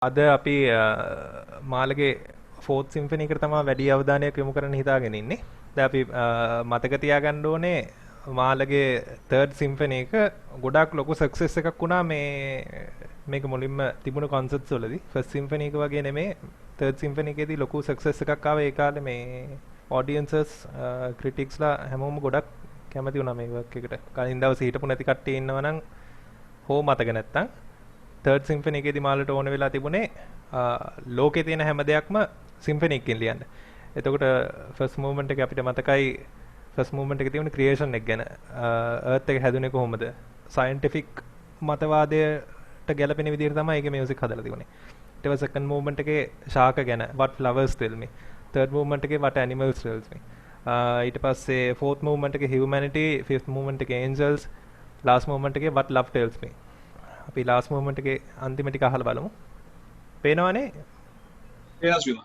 අද අපි මාළගේ fourth symphony එකට තමයි වැඩි අවධානයක් යොමු කරන්න හිතාගෙන ඉන්නේ. දැන් අපි මතක තියාගන්න ඕනේ මාළගේ තර්ඩ් සිම්ෆනි එක ගොඩාක් ලොකු සක්සස් එකක් වුණා මේක මුලින්ම තිබුණු කොන්සර්ට්ස් වලදී. ෆස්ට් සිම්ෆනි එක වගේ නෙමෙයි තර්ඩ් සිම්ෆනි එකේදී ලොකු සක්සස් එකක් ආවා ඒ කාලේ මේ ඔඩියන්සස් ක්‍රිටික්ස්ලා හැමෝම ගොඩක් කැමති වුණා මේ වර්ක් එකට. කලින් දවසේ හිටපු නැති කට්ටිය ඉන්නවා නම් හෝ මතක නැත්තම් තර්ඩ් සිම්ෆනි එකේදී මාළට ඕන වෙලා තිබුණේ ලෝකේ තියෙන හැම දෙයක්ම සිම්ෆනි එකකින් ලියන්න. එතකොට ෆස්ට් මූවමන්ට් එක අපිට මතකයි ෆස්ට් මූවමන්ට් එකේ තිබුණ ක්‍රියේෂන් එක ගැන. අර්ත් එක හැදුනේ කොහොමද? සයන්ටිෆික් මතවාදයට ගැලපෙන විදිහට තමයි ඒකේ මියුසික් හදලා තිබුණේ. ඊට පස්සේ සෙකන්ඩ් මූවමන්ට් එකේ ශාක ගැන what flowers tell me. Third movement එකේ what animals tells me. ඊට පස්සේ ෆෝර්ත් මූවමන්ට් එකේ humanity, ෆිෆ්ත් මූවමන්ට් එකේ angels, ලාස්ට් මූවමන්ට් එකේ what love tells me. අපි ලාස්ට් මූවමන්ට් එකේ අන්තිම ටික අහලා බලමු. පේනවනේ? වෙනස් වීම.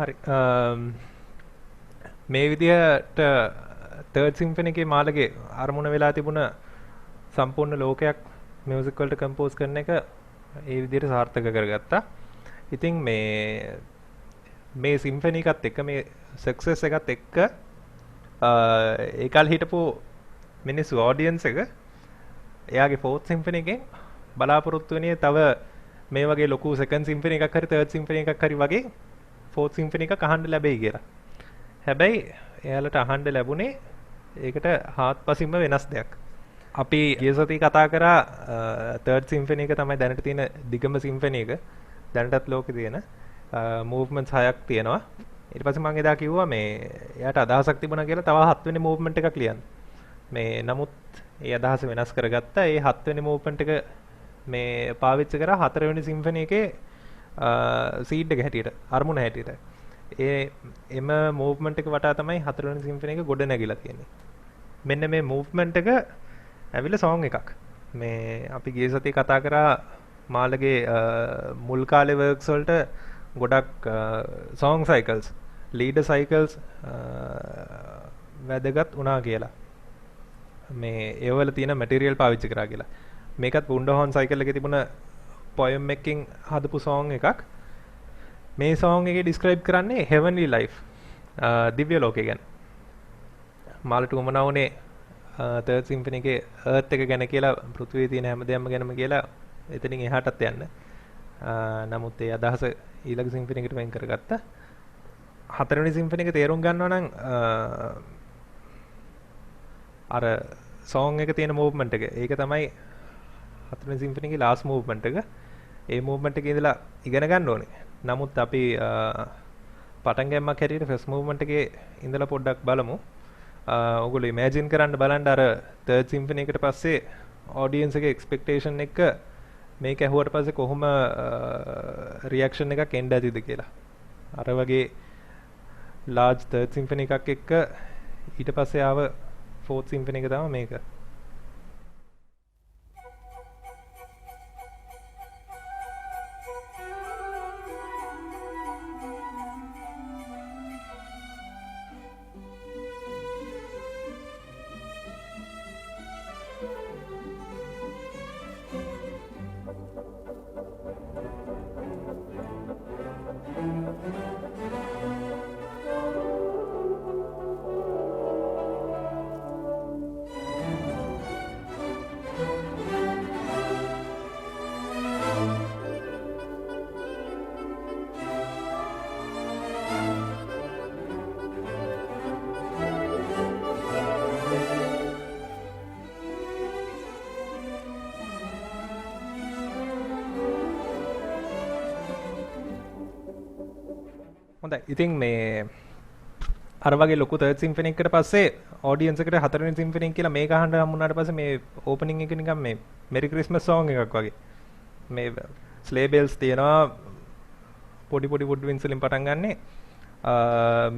හරි. මේ විදිහට තර්ඩ් සිම්ෆනි එකේ මාළගේ අරමුණ වෙලා තිබුණ සම්පූර්ණ ලෝකයක් මියුසික් වලට කම්පෝස් කරන එක ඒ විදිහට සාර්ථක කරගත්තා. ඉතින් මේ සිම්ෆනි එකත් එක්ක මේ සක්සස් එකත් එක්ක ඒකල් හිටපු මිනිස්සු ඔඩියන්ස් එක එයාගේ ෆෝර්ත් සිම්ෆනි එකෙන් බලාපොරොත්තු වෙන්නේ තව මේ වගේ ලොකු සෙකන්ඩ් සිම්ෆනි එකක් හරි තර්ඩ් සිම්ෆනි එකක් හරි වගේ ෆෝර්ත් සිම්ෆනි එකක් අහන්න ලැබෙයි කියලා. හැබැයි එයාලට අහන්න ලැබුණේ ඒකට හාත්පසින්ම වෙනස් දෙයක්. අපි ගිය සතියේ කතා කරා තර්ඩ් සිම්ෆනි එක තමයි දැනට තියෙන දිගම සිම්ෆනි එක. දැනටත් ලෝකේ තියෙන මූව්මන්ට්ස් 6ක් තියෙනවා. ඊට පස්සේ මම එදා කිව්වා මේ එයාට අදහසක් තිබුණා කියලා තව 7 වෙනි මූව්මන්ට් එකක් ලියන්න. මේ නමුත් ඒ අදහස වෙනස් කරගත්තා. ඒ 7 වෙනි මූව්මන්ට් එක මේ පාවිච්චි කරා 4 වෙනි සිම්ෆනි එකේ සීඩ් එක හැටියට අරමුණ හැටියට. එම මූව්මන්ට් එක වටා තමයි 4 වෙනි සිම්ෆනි එක ගොඩ නැගිලා තියෙන්නේ. මෙන්න මේ මූව්මන්ට් එක ඇවිල්ලා සෝං එකක්. මේ අපි ගිය සතියේ කතා කරා මාළගේ මුල් කාලේ වර්ක්ස් වලට ගොඩක් සෝං සයිකල්ස් ලීඩර් සයිකල්ස් වැදගත් වුණා කියලා. මේ ඒවල තියෙන මැටීරියල් පාවිච්චි කරා කියලා. මේකත් වුන්ඩර්හෝන් සයිකල් එකේ තිබුණ පොයම් එකකින් හදපු සෝං එකක්. මේ සෝං එකේ ඩිස්ක්‍රයිබ් කරන්නේ heavenly life දිව්‍ය ලෝකය ගැන. මාළට උමනා වුණේ තර්ඩ් සිම්ෆනි එකේ අර්ත් එක ගැන කියලා පෘථිවියේ තියෙන හැමදේම ගැනම කියලා එතනින් එහාටත් යන්න. නමුත් ඒ අදහස ඊළඟ සිම්ෆනි එකට වෙන් කරගත්තා. හතරවෙනි සිම්ෆනි එක තේරුම් ගන්නවා නම් අර සෝං එක තියෙන මූව්මන්ට් එක. ඒක තමයි හතරවෙනි සිම්ෆනි එකේ ලාස්ට් මූව්මන්ට් එක. ඒ මූව්මන්ට් එකේ ඉඳලා ඉගෙන ගන්න ඕනේ. නමුත් අපි පටන් ගැනීමක් හැටියට ෆස්ට් මූව්මන්ට් එකේ ඉඳලා පොඩ්ඩක් බලමු. ඔයගොල්ලෝ ඉමේජින් කරන්න බලන්න අර තර්ඩ් සිම්ෆනි එකට පස්සේ ඔඩියන්ස් එකේ එක්ස්පෙක්ටේෂන් එක මේක ඇහුවට පස්සේ කොහොම රියැක්ෂන් එකක් එන්න ඇතිද කියලා. අර වගේ ලාර්ජ් තර්ඩ් සිම්ෆනි එකක් එක්ක ඊට පස්සේ ආව ෆෝර්ත් සිම්ෆනි එක තමයි මේක. හොඳයි. ඉතින් මේ අර වගේ ලොකු තර්ඩ් සිම්ෆනි එකකට පස්සේ ඔඩියන්ස් එකට හතරවෙනි සිම්ෆනි එක කියලා මේක අහන්න හම්බුනාට පස්සේ මේ ඕපනින් එක නිකන් මේ මෙරි ක්‍රිස්මස් සෝං එකක් වගේ. මේ ස්ලේ බෙල්ස් තියෙනවා පොඩි පොඩි වුඩ් වින්ස් වලින් පටන් ගන්නෙ.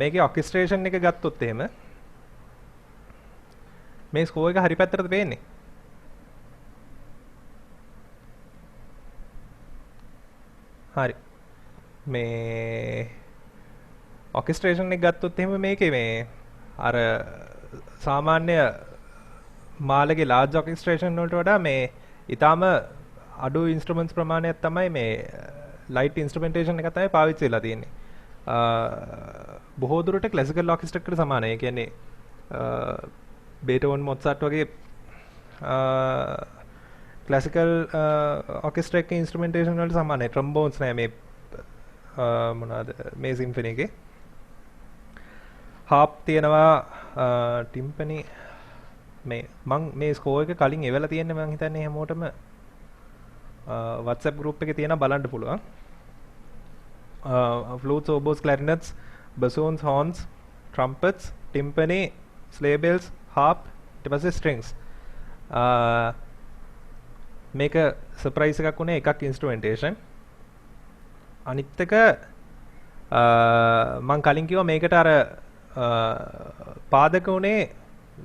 මේකේ ඔර්කෙස්ට්‍රේෂන් එක ගත්තොත් එහෙම මේ ස්කෝර් එක හරි පැත්තටද පේන්නේ. හරි. මේ ඔර්කෙස්ට්‍රේෂන් එක ගත්තොත් එහෙම මේකේ මේ අර සාමාන්‍ය මාළගේ ලාර්ජ් ඔර්කෙස්ට්‍රේෂන් වලට වඩා මේ ඊටාම අඩු ඉන්ස්ට්‍රුමන්ට්ස් ප්‍රමාණයක් තමයි මේ ලයිට් ඉන්ස්ට්‍රුමෙන්ටේෂන් එක තමයි පාවිච්චි වෙලා තියෙන්නේ. බොහෝ දුරට ක්ලාසිකල් ඔර්කෙස්ට්‍රා එකට සමානයි. ඒ කියන්නේ බේටෝවන් මොත්සාට් වගේ ක්ලාසිකල් ඔර්කෙස්ට්‍රා එකේ ඉන්ස්ට්‍රුමෙන්ටේෂන් වලට සමානයි. ට්‍රම්බෝන්ස් නෑ මේ මොනවාද මේ සිම්ෆනි එකේ. හාප් තියෙනවා ටිම්පනි මේ මං මේ ස්කෝර් එක කලින් එවලා තියෙන්නේ මං හිතන්නේ හැමෝටම WhatsApp group එකේ තියෙනවා බලන්න පුළුවන්. flutes, oboes, clarinets, bassoons, horns, trumpets, timpani, sleigh bells, harp, ඊට පස්සේ strings. මේක සර්ප්‍රයිස් එකක් උනේ එකක් ඉන්ස්ට්‍රුමෙන්ටේෂන්. අනිත් එක මං කලින් කිව්වා මේකට අර පාදක උනේ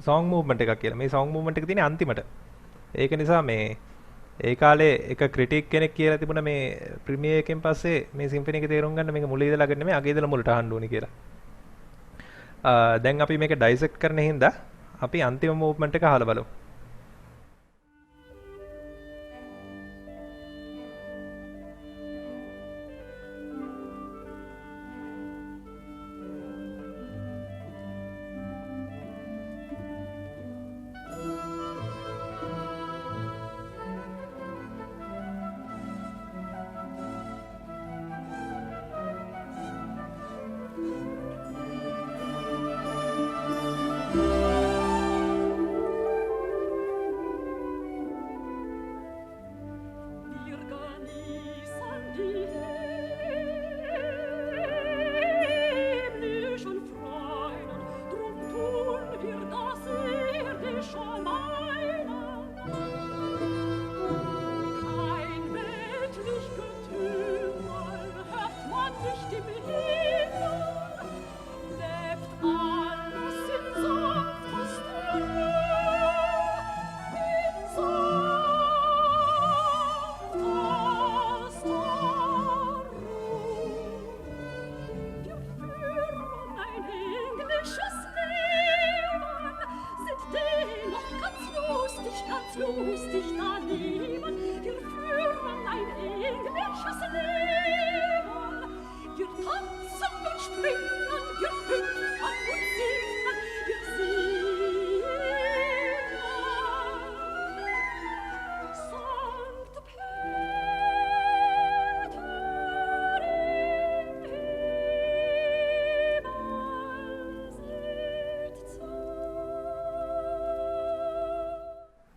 සෝං මූව්මන්ට් එකක් කියලා. මේ සෝං මූව්මන්ට් එක තියෙන්නේ අන්තිමට. ඒක නිසා මේ ඒ කාලේ එක ක්‍රිටික් කෙනෙක් කියලා තිබුණා මේ ප්‍රීමියර් එකෙන් පස්සේ මේ සිම්ෆනි එක තේරුම් ගන්න මේක මුල ඉඳලා ගන්න නෙමෙයි අගේ ඉඳලා මුලට අහන්න ඕනි කියලා. දැන් අපි මේක ඩයිසෙක්ට් කරන හින්දා අපි අන්තිම මූව්මන්ට් එක අහලා බලමු.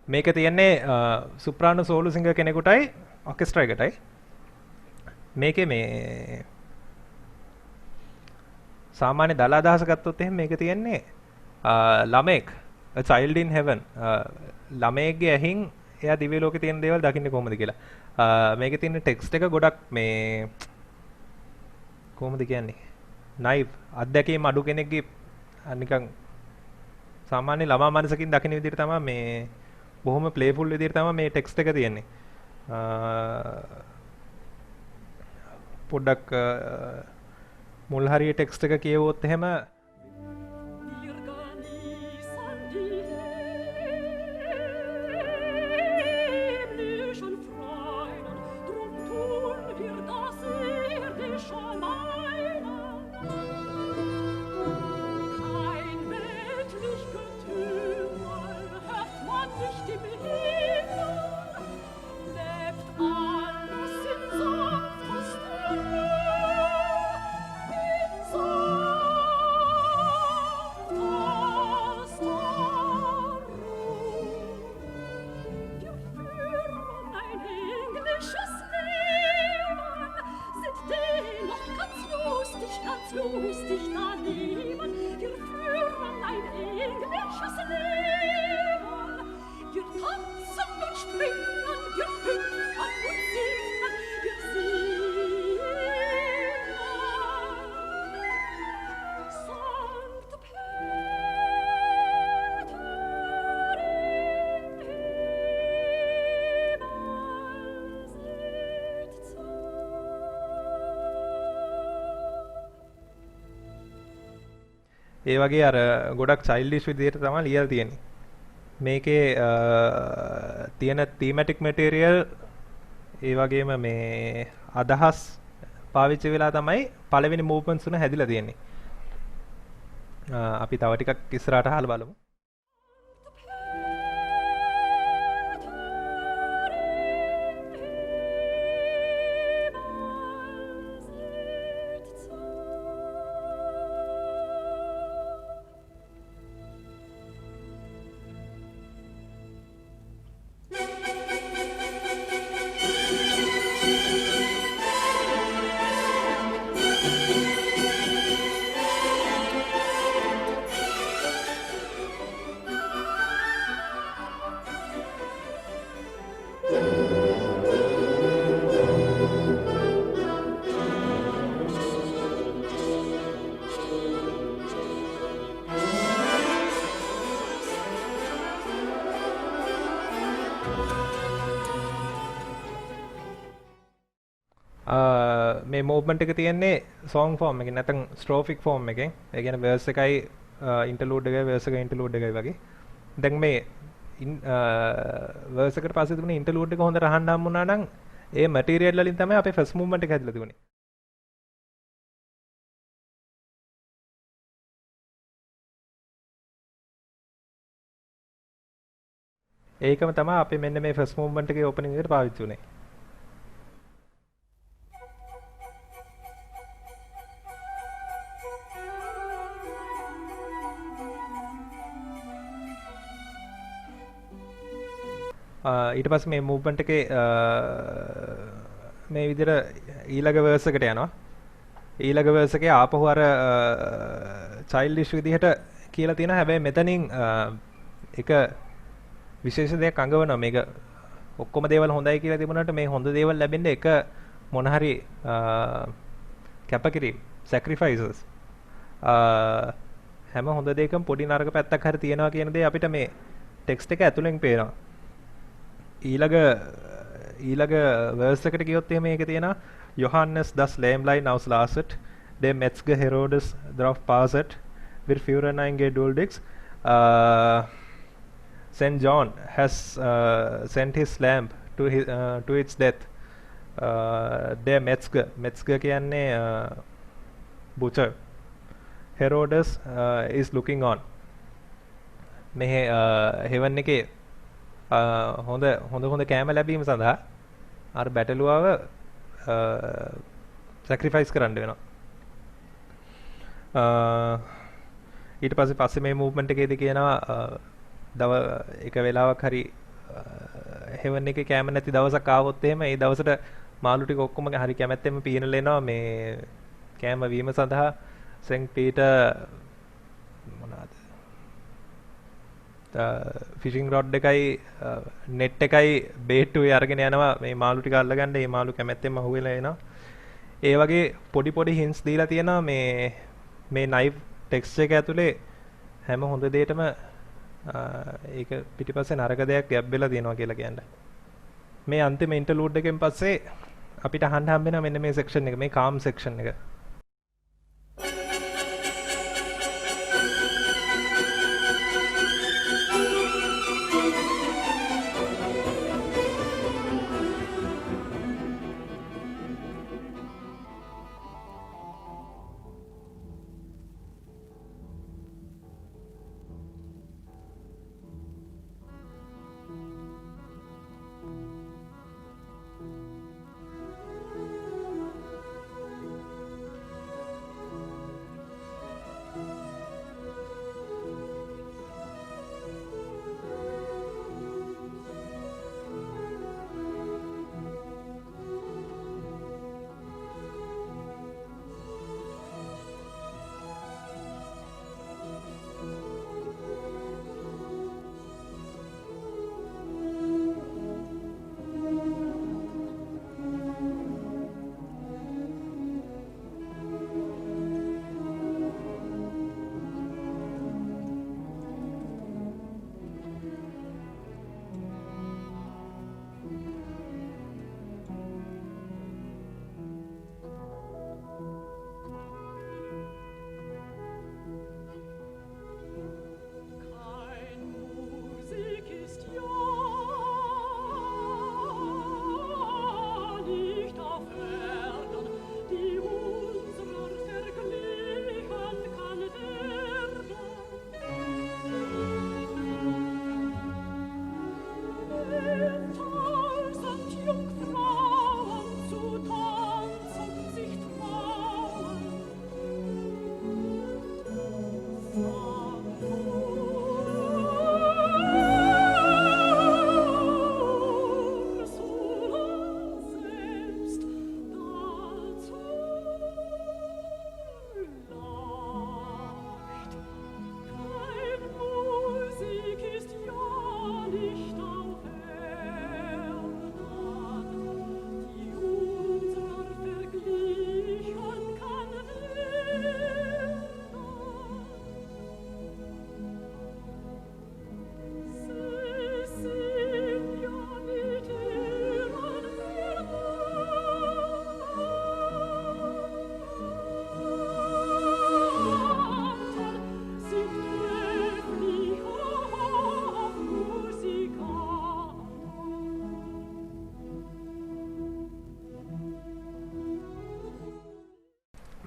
මේක තියෙන්නේ සුප්‍රානෝ සෝලු සිංගර් කෙනෙකුටයි ඔකෙස්ට්‍රා එකටයි. මේකේ මේ සාමාන්‍ය දල අදහස ගත්තොත් එහෙනම් මේක තියෙන්නේ ළමෙක් a child in heaven ළමයෙක්ගේ ඇහින් එයා දිව්‍ය ලෝකේ තියෙන දේවල් දකින්නේ කොහොමද කියලා. මේකේ තියෙන ටෙක්ස්ට් එක ගොඩක් මේ කොහොමද කියන්නේ නයිව් අත්දැකීම් අඩු කෙනෙක්ගේ නිකන් සාමාන්‍ය ළමා මනසකින් දකින්න විදිහට තමයි මේ බොහොම ප්ලේෆුල් විදිහට තමයි මේ ටෙක්ස්ට් එක තියෙන්නේ. පොඩ්ඩක් මුල් හරිය ටෙක්ස්ට් එක කියවුවොත් එහෙම ඒ වගේ අර ගොඩක් චයිල්ඩිෂ් විදිහට තමයි ලියලා තියෙන්නේ. මේකේ තියෙන තීමැටික් මැටීරියල් ඒ වගේම මේ අදහස් පාවිච්චි වෙලා තමයි පළවෙනි මූව්මන්ට්ස් උන හැදිලා තියෙන්නේ. අපි තව ටිකක් ඉස්සරහට අහලා බලමු. මේ මූව්මන්ට් එක තියෙන්නේ සෝංග් ෆෝම් එකකින් නැත්නම් ස්ට්‍රෝෆික් ෆෝම් එකෙන්. ඒ කියන්නේ වර්ස් එකයි ඉන්ටර්ලූඩ් එකයි වර්ස් එකයි ඉන්ටර්ලූඩ් එකයි වගේ. දැන් මේ වර්ස් එකට පස්සේ තිබුණ ඉන්ටර්ලූඩ් එක හොඳට අහන්න හම්බුණා නම් ඒ මැටීරියල් වලින් තමයි අපේ ෆස්ට් මූව්මන්ට් එක හැදලා තිබුණේ. ඒකම තමයි අපි මෙන්න මේ ෆස්ට් මූව්මන්ට් එකේ ඕපනින් එකට පාවිච්චි වුනේ. ඊට පස්සේ මේ මූව්මන්ට් එකේ මේ විදිහට ඊළඟ වර්ස් එකට යනවා. ඊළඟ වර්ස් එකේ ආපහු අර චයිල්ඩිෂ් විදිහට කියලා තියෙනවා. හැබැයි මෙතනින් එක විශේෂ දෙයක් අඟවනවා. මේක ඔක්කොම දේවල් හොඳයි කියලා තිබුණාට මේ හොඳ දේවල් ලැබෙන්න එක මොන හරි කැපකිරීම සැක්‍රිෆයිසස් හැම හොඳ දෙයකම පොඩි නරක පැත්තක් හරි තියෙනවා කියන දේ අපිට මේ ටෙක්ස්ට් එක ඇතුලෙන් පේනවා. ඊළඟ වර්ස් එකට ගියොත් එහෙම මේක තියෙනවා Johannes das Lämmlein aus Lasset, der Metzger Herodes drauf passet, wir führen ein geduldiges. Saint John has sent his lamb to its death. Der Metzger කියන්නේ butcher. Herodes is looking on. මේ heaven එකේ හොඳ කෑම ලැබීම සඳහා අර බැටළුවව sacrifice කරන්න වෙනවා. ඊට පස්සේ මේ මූව්මන්ට් එකේදී කියනවා දව එක වෙලාවක් හරි හෙවන් එකේ කැම නැති දවසක් ආවොත් එහෙම ඒ දවසට මාළු ටික ඔක්කොම හරි කැමැත්තෙන්ම පීනලා එනවා මේ කැම වීම සඳහා සෙන්ට් පීටර් මොනවාද ෆිෂිං රොඩ් එකයි නෙට් එකයි බේට්ටුවේ අරගෙන යනවා මේ මාළු ටික අල්ලගන්න. මේ මාළු කැමැත්තෙන්ම අහුවෙලා එනවා. ඒ වගේ පොඩි පොඩි හින්ට්ස් දීලා තියෙනවා මේ නයිව් ටෙක්ස්ට් එක ඇතුලේ හැම හොඳ දෙයකටම ඒක පිටිපස්සේ නරක දෙයක් ගැබ් වෙලා තියෙනවා කියලා කියන්නේ. මේ අන්තිම ඉන්ටර්ලූඩ් එකෙන් පස්සේ අපිට අහන්න හම්බ වෙනවා මෙන්න මේ සෙක්ෂන් එක, මේ කාම් සෙක්ෂන් එක.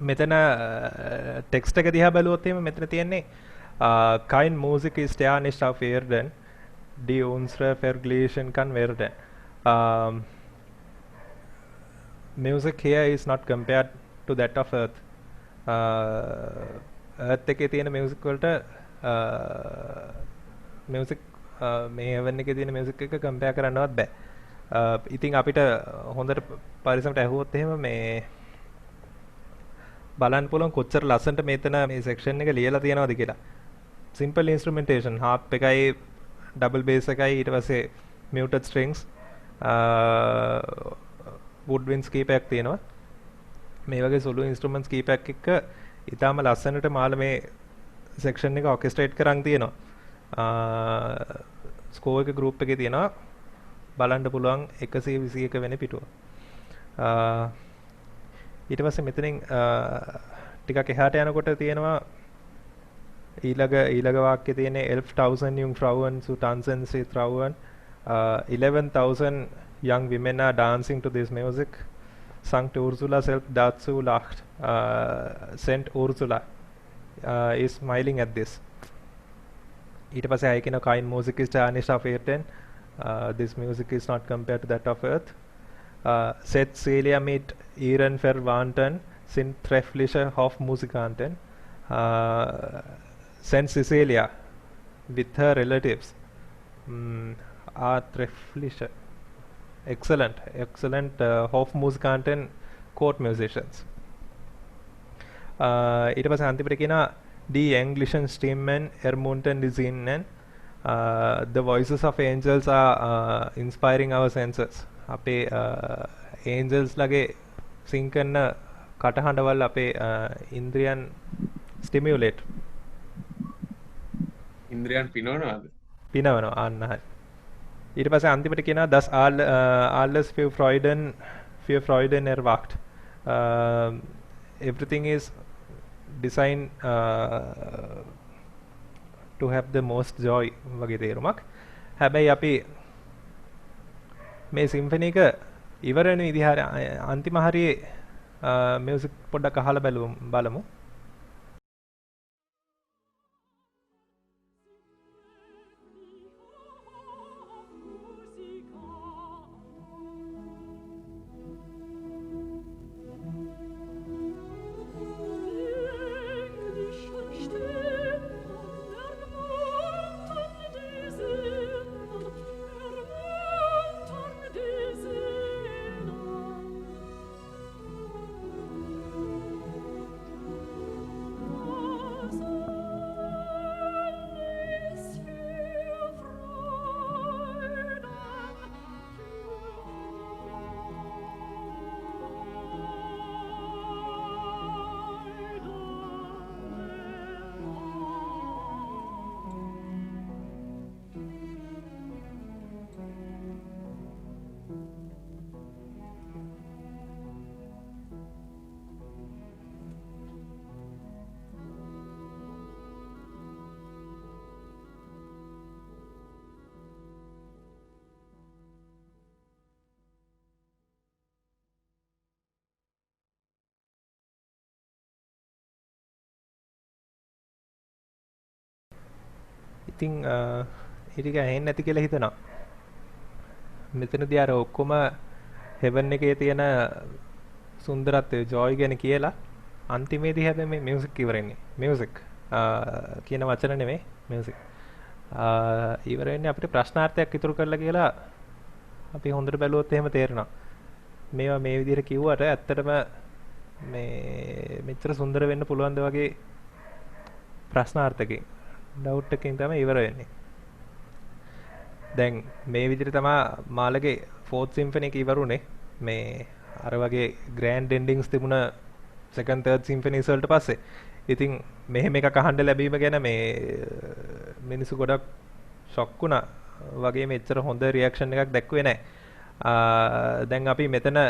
මෙතන ටෙක්ස්ට් එක දිහා බැලුවොත් එහෙම මෙතන තියෙන්නේ kein Musik ist ja nicht auf Erden, die unsere Vergleichen kann werden. Music here is not compared to that of Earth. Earth එකේ තියෙන music වලට music මේ heaven එකේ තියෙන music එක compare කරන්නවත් බෑ. ඉතින් අපිට හොඳට පරිස්සමට ඇහුවොත් එහෙම මේ බලන්න පුළුවන් කොච්චර ලස්සනට මෙතන මේ සෙක්ෂන් එක ලියලා තියෙනවද කියලා. simple instrumentation, harp එකයි double bass එකයි ඊට පස්සේ muted strings woodwinds කීපයක් තියෙනවා. මේ වගේ solo instruments කීපයක් එක්ක ඊටාම ලස්සනට මාළ මේ සෙක්ෂන් එක orchestrate කරන් තියෙනවා. score එක group එකේ තියෙනවා. බලන්න පුළුවන් 121 වෙනි පිටුව. ඊට පස්සේ මෙතනින් ටිකක් එහාට යනකොට තියෙනවා ඊළඟ වාක්‍යයේ තියෙන 11,000 Jungfrauen zu tanzen sie trauen 11,000 young women are dancing to this music. Sankt Ursula selbst dazu lacht. Saint Ursula is smiling at this. ඊට පස්සේ ආයෙ කියන kein Musik ist ja nicht auf Erden. This music is not compared to that of Earth. Seth Celia mit ihren Verwandten sind treffliche Hofmusikanten. Saint Cecilia with her relatives treffliche. Excellent Hofmusikanten court musicians. ඊට පස්සේ අන්තිමට කියනවා Die englischen Stimmen ermuntern die Sinnen. The voices of angels are inspiring our senses. අපේ angels ලගේ sing කරන කටහඬවල් අපේ ඉන්ද්‍රියන් stimulate. ඉන්ද්‍රියන් පිනවනවාද? පිනවනවා අන්න හරි. ඊට පස්සේ අන්තිමට කියනවා das alles für Freuden erwacht. Everything is designed to have the most joy වගේ තේරුමක්. හැබැයි අපි මේ සිම්ෆනි එක ඉවර වෙන විදිහ අන්තිම හරියේ මියුසික් පොඩ්ඩක් අහලා බලමු. ඉතින් ඒ ටික ඇහෙන්නේ නැති කියලා හිතනවා. මෙතනදී අර ඔක්කොම හෙවන් එකේ තියෙන සුන්දරත්වය ජොයි ගැන කියලා අන්තිමේදී හැබැයි මේ මියුසික් ඉවරෙන්නේ. මියුසික් කියන වචන නෙමෙයි මියුසික්. ඉවර වෙන්නේ අපිට ප්‍රශ්නාර්ථයක් ඉතුරු කරලා කියලා අපි හොඳට බැලුවොත් එහෙම තේරෙනවා. මේවා මේ විදිහට කිව්වට ඇත්තටම මේ මෙච්චර සුන්දර වෙන්න පුළුවන්ද වගේ ප්‍රශ්නාර්ථකේ ඩවුට් එකකින් තමයි ඉවර වෙන්නේ. දැන් මේ විදිහට තමයි මාළගේ 4th සිම්ෆනි එක ඉවරුනේ. මේ අර වගේ ග්‍රෑන්ඩ් එන්ඩින්ග්ස් තිබුණ 2nd 3rd සිම්ෆනිස් වලට පස්සේ. ඉතින් මෙහෙම එකක් අහන්න ලැබීම ගැන මේ මිනිස්සු ගොඩක් ෂොක් වුණා. වගේ මෙච්චර හොඳ රියැක්ෂන් එකක් දැක්ුවේ නැහැ. දැන් අපි මෙතන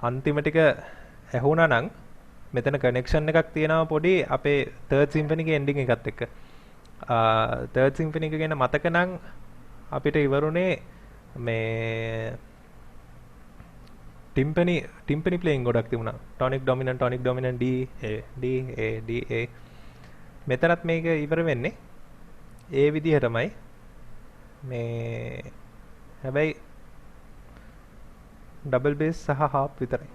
අන්තිම ටික ඇහුණා නම් මෙතන කනෙක්ෂන් එකක් තියෙනවා පොඩි අපේ 3rd සිම්ෆනි එකේ එන්ඩින් එකත් එක්ක. 3rd සිම්ෆනි එක ගැන මතක නම් අපිට ඉවරුනේ මේ ටිම්පනි ප්ලේයින් ගොඩක් තිබුණා. ටොනික් ඩොමිනන්ට් D A මෙතනත් මේක ඉවර වෙන්නේ ඒ විදිහටමයි. මේ හැබැයි ඩබල් බේස් සහ හාප් විතරයි.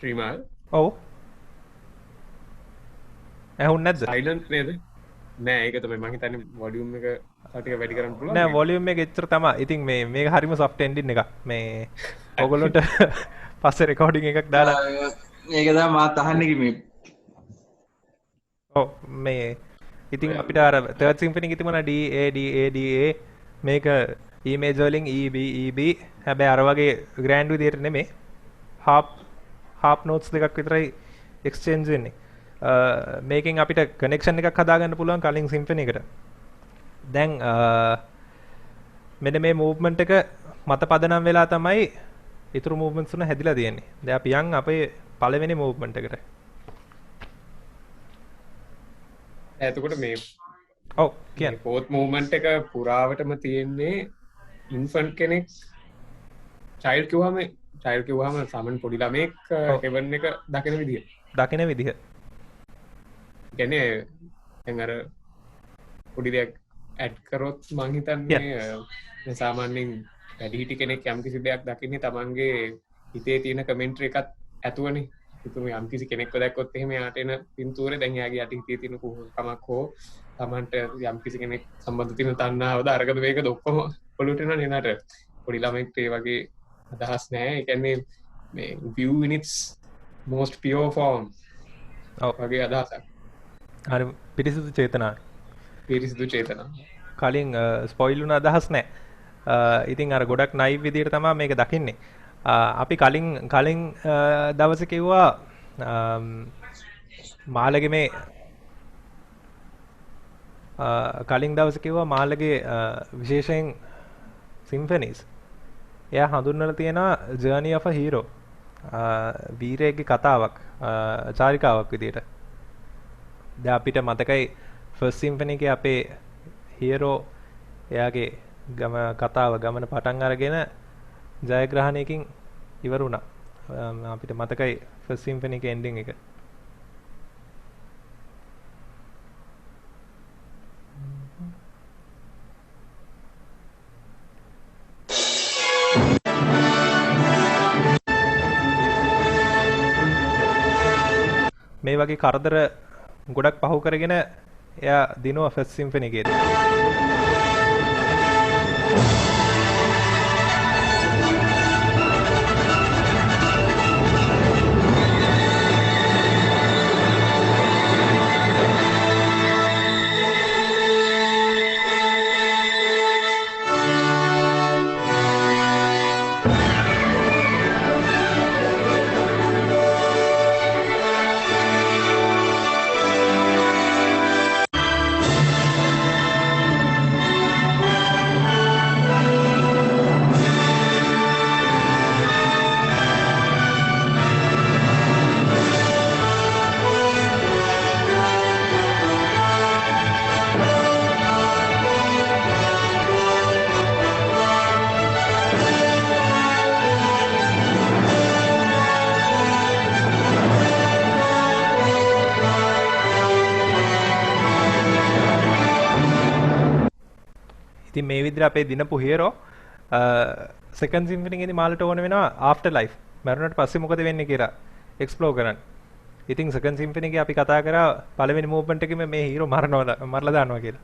ශ්‍රීමාල් ඔව් ඇහුන්නේ නැද්ද? සයිලන්ට් නේද? නෑ ඒක තමයි මම හිතන්නේ වොලියුම් එක ටික වැඩි කරන්න පුළුවන්. නෑ වොලියුම් එක එච්චර තමයි. ඉතින් මේක හරිම සොෆ්ට් එන්ඩින් එකක්. මේ ඔයගොල්ලන්ට පස්සේ රෙකෝඩින් එකක් දාලා ඒක තමයි මාත් අහන්නේ කිව්වේ. ඔව් මේ ඉතින් අපිට අර 3rd සිම්ෆනි එකේ තිබුණා D A මේක E මේජර් වලින් E B හැබැයි අර වගේ ග්‍රෑන්ඩ් විදියට නෙමෙයි. half notes දෙකක් විතරයි exchange වෙන්නේ. මේකෙන් අපිට කනෙක්ෂන් එකක් හදාගන්න පුළුවන් කලින් සිම්ෆනි එකට. දැන් මෙන්න මේ මූව්මන්ට් එක මත පදනම් වෙලා තමයි ඊතුරු මූව්මන්ට්ස් තුන හැදිලා තියෙන්නේ. දැන් අපි යන් අපේ පළවෙනි මූව්මන්ට් එකට. එතකොට මේ ඔව් කියන්න. fourth movement එක පුරාවටම තියෙන්නේ ඉන්ෆන්ට් කෙනෙක් child කිව්වම ටයිල් කිව්වහම සාමාන්‍ය පොඩි ළමෙක් හෙවන් එක දකින විදිය. දකින විදිහ. කියන්නේ දැන් අර පොඩි දෙයක් ඇඩ් කරොත් මං හිතන්නේ සාමාන්‍යයෙන් වැඩිහිටි කෙනෙක් යම්කිසි දෙයක් දකින්නේ තමන්ගේ හිතේ තියෙන කමෙන්ටරි එකත් ඇතුවනේ. ඉතින් යම්කිසි කෙනෙක්ව දැක්කොත් එහෙම යාට එන පින්තූරේ දැන් යාගේ යටි හිතේ තියෙන කමක් හෝ තමන්ට යම්කිසි කෙනෙක් සම්බන්ධ තියෙන තණ්හාවද අරගද මේකද ඔක්කොම පොළුට එනවා නේද? පොඩි ළමෙක්ට ඒ වගේ අදහස් නැහැ. ඒ කියන්නේ මේ view in its most pure form. වගේ අදහසක්. හරි පිරිසිදු චේතනාව. පිරිසිදු චේතනාව. කලින් ස්පොයිල් වුණ අදහස් නැහැ. ඉතින් අර ගොඩක් නයිව් විදියට තමයි මේක දකින්නේ. අපි කලින් දවසේ කිව්වා මාළගේ මේ කලින් දවසේ කිව්වා මාළගේ විශේෂයෙන් සිම්ෆනිස් එයා හඳුන්වලා තියෙනවා ජර්නි ඔෆ් අ හීරෝ වීරයෙක්ගේ කතාවක් චාරිකාවක් විදියට. දැන් අපිට මතකයි ෆස්ට් සිම්ෆනි එකේ අපේ හීරෝ එයාගේ ගමන පටන් අරගෙන ජයග්‍රහණයකින් ඉවර වුණා. අපිට මතකයි ෆස්ට් සිම්ෆනි එකේ එන්ඩින් එක. මේ වගේ කරදර ගොඩක් පහු කරගෙන එයා දිනුවා ෆස්ට් සිම්ෆනි එකේදී. ඉතින් මේ විදිහට අපේ දිනපු හීරෝ සෙකන්ඩ් සිම්ෆනි එකේදී මාළට ඕන වෙනවා ආෆ්ටර් ලයිෆ් මරුණට පස්සේ මොකද වෙන්නේ කියලා එක්ස්ප්ලෝර් කරන්න. ඉතින් සෙකන්ඩ් සිම්ෆනි එකේ අපි කතා කරා පළවෙනි මූව්මන්ට් එකේම මේ හීරෝ මරලා දානවා කියලා.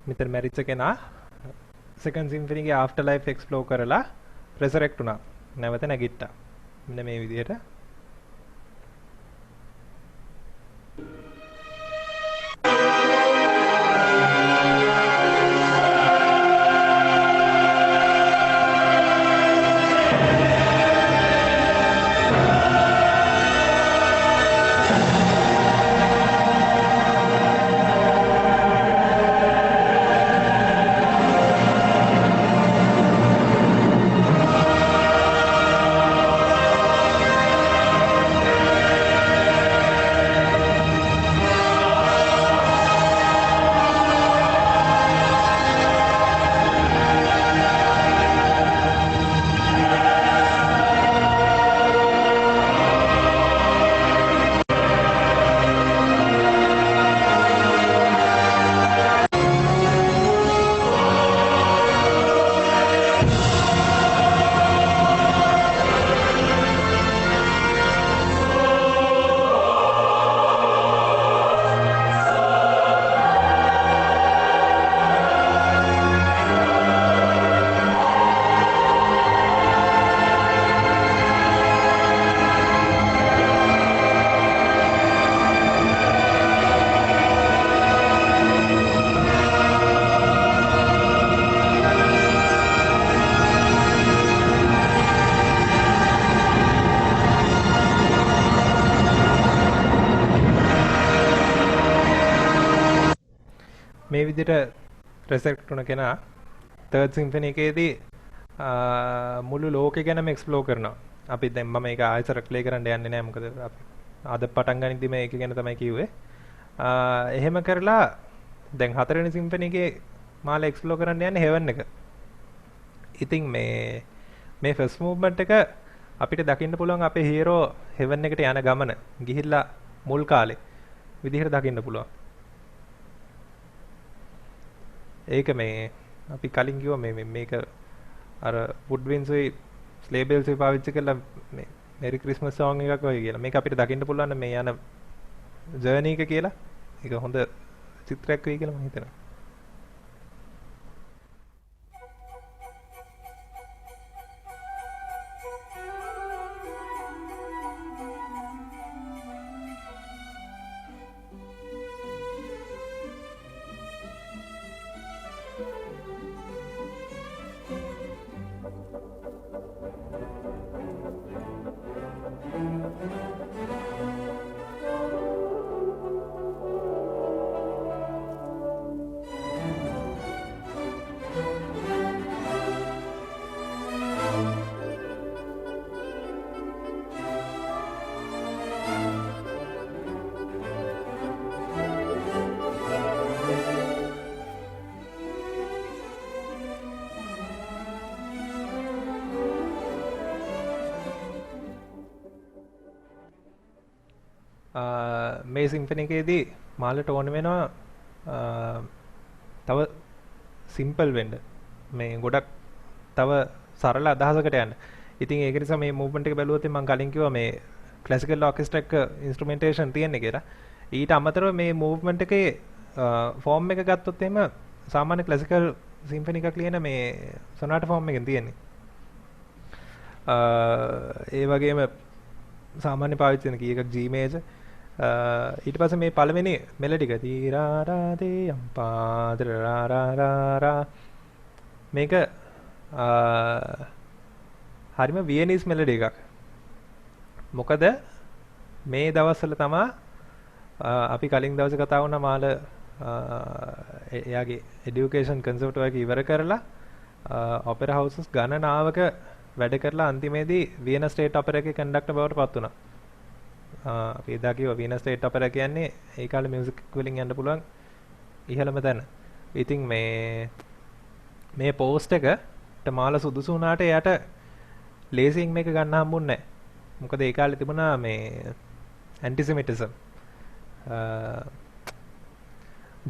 මෙතන මැරිච්ච කෙනා සෙකන්ඩ් සිම්ෆනි එකේ ආෆ්ටර් ලයිෆ් එක්ස්ප්ලෝර් කරලා රෙසරෙක්ට් වුණා. නැවත නැගිට්ටා. මෙන්න මේ විදිහට. මේ විදිහට රෙසෙක්ට් වුණ කෙනා තර්ඩ් සිම්ෆනි එකේදී මුළු ලෝකෙ ගැනම එක්ස්ප්ලෝර් කරනවා. අපි දැන් මම ඒක ආයෙත් ප්ලේ කරන්න යන්නේ නැහැ මොකද අපි අද පටන් ගනිද්දි මේක ගැන තමයි කිව්වේ. එහෙම කරලා දැන් හතරවෙනි සිම්ෆනි එකේ මාලා එක්ස්ප්ලෝර් කරන්න යන්නේ හෙවන් එක. ඉතින් මේ ෆස්ට් මූව්මන්ට් එක අපිට දකින්න පුළුවන් අපේ හීරෝ හෙවන් එකට යන ගමන ගිහිල්ලා මුල් කාලේ විදිහට දකින්න පුළුවන්. ඒක මේ අපි කලින් කිව්වා මේක අර වුඩ්වින්ස්යි ලේබල්ස් පාවිච්චි කරලා මේ මෙරි ක්‍රිස්මස් සෝං එකක් වගේ කියලා. මේක අපිට දකින්න පුළුවන් මේ යන ජර්නි එක කියලා. ඒක හොඳ චිත්‍රයක් වෙයි කියලා මම හිතනවා. මේ සිම්ෆනි එකේදී මාළට ඕන වෙනවා තව සිම්පල් වෙන්න. මේ ගොඩක් තව සරල අදහසකට යන්න. ඉතින් ඒක නිසා මේ මූව්මන්ට් එක බැලුවොත් මම කලින් කිව්වා මේ ක්ලාසිකල් ඔර්කෙස්ට්‍රා එක ඉන්ස්ට්‍රුමෙන්ටේෂන් තියෙන්නේ කියලා. ඊට අමතරව මේ මූව්මන්ට් එකේ ෆෝම් එක ගත්තොත් එහෙම සාමාන්‍ය ක්ලාසිකල් සිම්ෆනි එකක් ලියන මේ සොනාටා ෆෝම් එකෙන් තියෙන්නේ. ඒ වගේම සාමාන්‍ය පාවිච්චි වෙන කී එකක් G major ඊට පස්සේ මේ පළවෙනි මෙලඩි එක තීරාරාදේ යම්පා දරාරාරා මේක හරිම වියනීස් මෙලඩි එකක්. මොකද මේ දවස්වල තමයි අපි කලින් දවසේ කතා වුණා මාළ එයාගේ এডুকেෂන් කන්සර්ට් එක ඉවර කරලා ඔපෙරා හවුසස් ගණනාවක වැඩ කරලා අන්තිමේදී වියන ස්ටේට් ඔපෙරා එකේ කන්ඩක්ටර් බවට පත් වුණා. අපි එදා කිව්වා වියන ස්ටේට් ඔපෙරා කියන්නේ ඒ කාලේ මියුසික් වලින් යන්න පුළුවන් ඉහළම තැන. ඉතින් මේ පෝස්ට් එකට මාළ සුදුසු වුණාට එයාට ලේසියෙන් මේක ගන්න හම්බුන්නේ නැහැ. මොකද ඒ කාලේ තිබුණා මේ ඇන්ටිසෙමිටිසම්.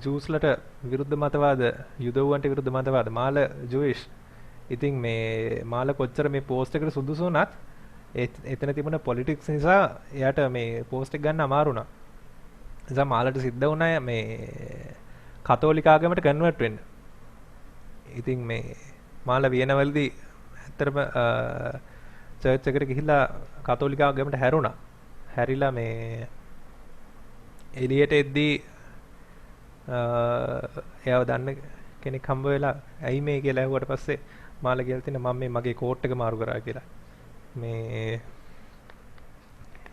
ජූස්ලට විරුද්ධ මතවාද, යුදෙව්වන්ට විරුද්ධ මතවාද. මාළ ජූයිෂ්. ඉතින් මේ මාළ කොච්චර මේ පෝස්ට් එකට සුදුසු වුණත් එතන තිබුණ පොලිටික්ස් නිසා එයාට මේ පෝස්ට් එක ගන්න අමාරු වුණා. ඒ නිසා මාළට සිද්ධ වුණා මේ කතෝලික ආගමට කන්වර්ට් වෙන්න. ඉතින් මේ මාළ වියනවලදී ඇත්තටම චර්ච් එකට ගිහිල්ලා කතෝලික ආගමට හැරුණා. හැරිලා මේ එළියට එද්දී එයාව දන්න කෙනෙක් හම්බ වෙලා ඇයි මේ කියලා ඇහුවට පස්සේ මාළ කියලා තියෙන මම මේ මගේ කෝට් එක මාරු කරා කියලා. මේ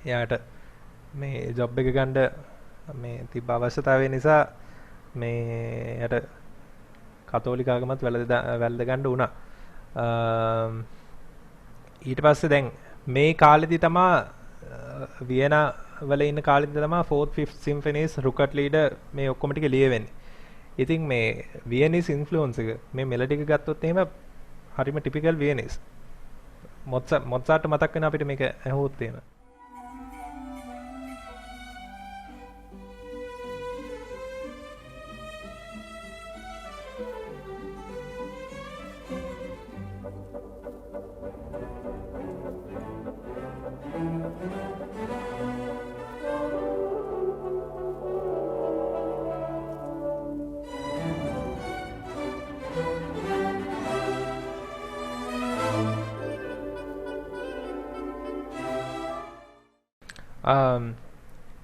එයාට මේ ජොබ් එක ගන්න මේ තිබ්බ අවශ්‍යතාවය නිසා මේ එයාට කතෝලික ආගමත් වැළඳ ගන්න වුණා. ඊට පස්සේ දැන් මේ කාලෙදි තමයි වියනා වල ඉන්න කාලෙදි තමයි 4th 5th symphonies රුකට් ලීඩර් මේ ඔක්කොම ටික ලියවෙන්නේ. ඉතින් මේ වියනීස් ඉන්ෆ්ලුවන්ස් එක මේ මෙලඩි එක ගත්තොත් එහෙම හරිම ටිපිකල් වියනීස්. මොත්සාර්ට් මතක් වෙන අපිට මේක ඇහුවොත් එහෙම.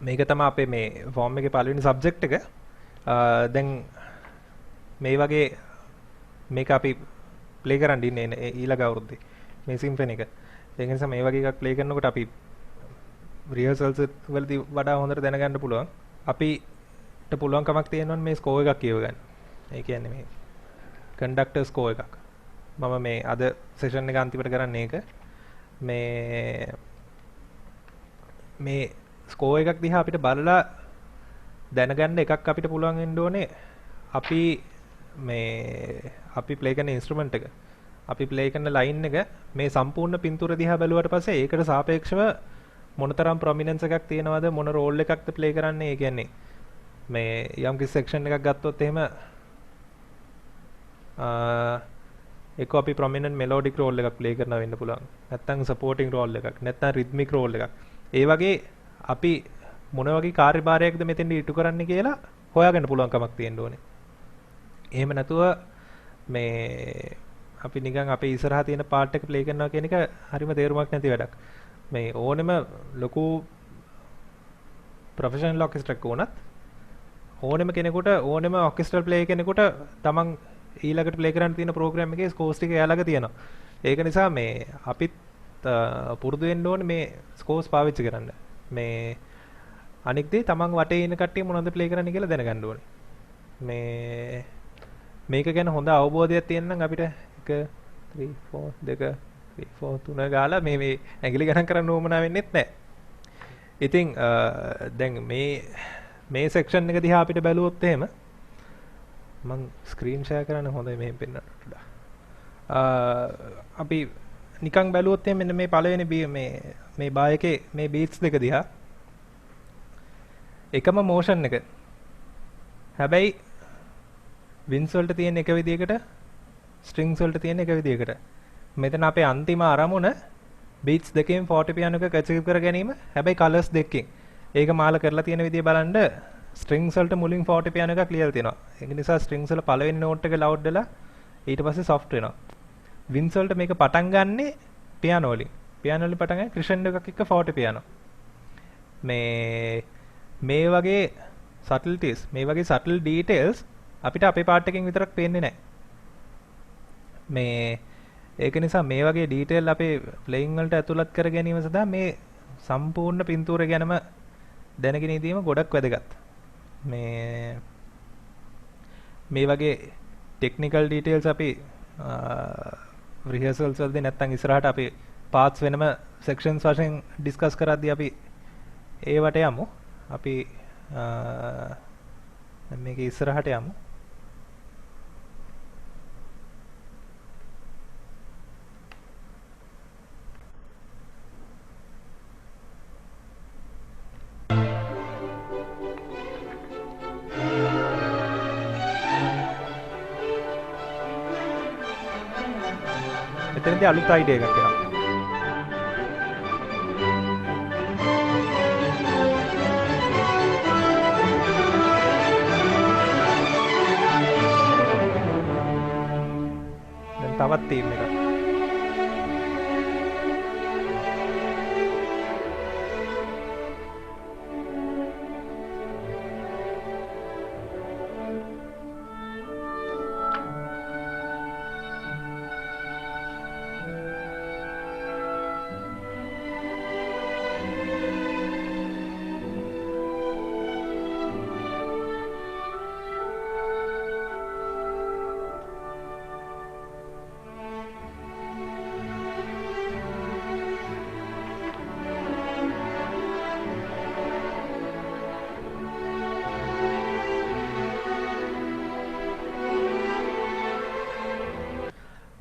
මේක තමයි අපේ මේ ෆෝම් එකේ පළවෙනි සබ්ජෙක්ට් එක. දැන් මේ වගේ මේක අපි ප්ලේ කරන්න ඉන්නේ ඊළඟ අවුරුද්දේ මේ සිම්ෆනි එක. ඒ නිසා මේ වගේ එකක් ප්ලේ කරනකොට අපි රිහර්සල්ස් වලදී වඩා හොඳට දැනගන්න පුළුවන්. අපිට පුළුවන් කමක් තියෙනවා මේ ස්කෝර් එකක් කියව ගන්න. ඒ කියන්නේ මේ කන්ඩක්ටර් ස්කෝර් එකක්. මම මේ අද සෙෂන් එක අන්තිමට කරන්නේ ඒක. මේ ස්කෝර් එකක් දිහා අපිට බලලා දැනගන්න එකක් අපිට පුළුවන් වෙන්න ඕනේ. අපි ප්ලේ කරන ඉන්ස්ට්‍රුමන්ට් එක, අපි ප්ලේ කරන ලයින් එක මේ සම්පූර්ණ පින්තූර දිහා බැලුවට පස්සේ ඒකට සාපේක්ෂව මොනතරම් ප්‍රොමිනන්ස් එකක් තියෙනවද, මොන රෝල් එකක්ද ප්ලේ කරන්නේ. ඒ කියන්නේ මේ යම් කිසි සෙක්ෂන් එකක් ගත්තොත් එහෙම එක අපි ප්‍රොමිනන්ට් මෙලෝඩික් රෝල් එකක් ප්ලේ කරනවා වෙන්න පුළුවන්. නැත්නම් සපෝටිං රෝල් එකක්, නැත්නම් රිද්මික් රෝල් එකක්. ඒ වගේ අපි මොන වගේ කාර්යභාරයක්ද මෙතෙන්දී ඉටු කරන්න කියලා හොයාගන්න පුළුවන් කමක් තියෙන්න ඕනේ. එහෙම නැතුව මේ අපි නිකන් අපේ ඉස්සරහා තියෙන පාර්ට් එක ප්ලේ කරනවා කියන එක හරිම තේරුමක් නැති වැඩක්. මේ ඕනෙම ලොකු ප්‍රොෆෙෂනල් ඔර්කෙස්ට්‍රාවක් වුණත් ඕනෙම කෙනෙකුට ඕනෙම ඔර්කෙස්ට්‍රල් ප්ලේ කෙනෙකුට තමන් ඊළඟට ප්ලේ කරන්න තියෙන ප්‍රෝග්‍රෑම් එකේ ස්කෝර්ස් ටික එයාලඟ තියෙනවා. ඒක නිසා මේ අපිත් පුරුදු වෙන්න ඕනේ මේ ස්කෝර්ස් පාවිච්චි කරන්න. මේ අනික් දේ තමන් වටේ ඉන්න කට්ටිය මොනවද ප්ලේ කරන්නේ කියලා දැනගන්න ඕනේ. මේක ගැන හොඳ අවබෝධයක් තියෙන නම් අපිට 1 3 4 2 3 4 3 ගාලා මේ ඇඟිලි ගණන් කරන්න ඕමනා වෙන්නෙත් නැහැ. ඉතින් දැන් මේ සෙක්ෂන් එක දිහා අපිට බැලුවොත් එහෙම මම ස්ක්‍රීන් ෂෙයා කරන්න හොඳයි මෙහෙම පෙන්නන්නට වඩා. අපි නිකන් බැලුවොත් එහෙම මෙන්න මේ පළවෙනි මේ බායකේ මේ බීට්ස් දෙක දිහා එකම මෝෂන් එක. හැබැයි වින්ස් වලට තියෙන එක විදියකට, ස්ට්‍රින්ග්ස් වලට තියෙන එක විදියකට. මෙතන අපේ අන්තිම අරමුණ බීට්ස් දෙකෙන් ෆෝර්ටිපියානෝ එක අචීව් කර ගැනීම. හැබැයි කලර්ස් දෙකකින්. ඒක මාල කරලා තියෙන විදිය බලන්න ස්ට්‍රින්ග්ස් වලට මුලින් ෆෝර්ටිපියානෝ එක ක්ලියර් තියෙනවා. ඒක නිසා ස්ට්‍රින්ග්ස් වල පළවෙනි නෝට් එක ලවුඩ් වෙලා ඊට පස්සේ සොෆ්ට් වෙනවා. වින්ස් වලට මේක පටන් ගන්නෙ පියානෝ වලින්. පියානෝ වලින් පටන් ගන්න ක්‍රිෂෙන්ඩෝ එකක් එක්ක ෆෝර්ටිපියානෝ. මේ වගේ සටල්ටිස්, මේ වගේ සටල් ඩීටේල්ස් අපිට අපේ පාර්ට් එකෙන් විතරක් පේන්නේ නැහැ. ඒක නිසා මේ වගේ ඩීටේල් අපේ ප්ලේයින් වලට ඇතුළත් කර ගැනීම සඳහා මේ සම්පූර්ණ පින්තූර ගැනම දැනගෙන ඉඳීම ගොඩක් වැදගත්. මේ වගේ ටෙක්නිකල් ඩීටේල්ස් අපි රිහර්සල්ස් වලදී නැත්නම් ඉස්සරහට අපි පාර්ට්ස් වෙනම සෙක්ෂන්ස් වශයෙන් ඩිස්කස් කරද්දී අපි ඒවට යමු. අපි මේක ඉස්සරහට යමු. මෙතනදී අලුත් අයිඩියා එකක් එනවා. දැන් තවත් තීම් එකක්.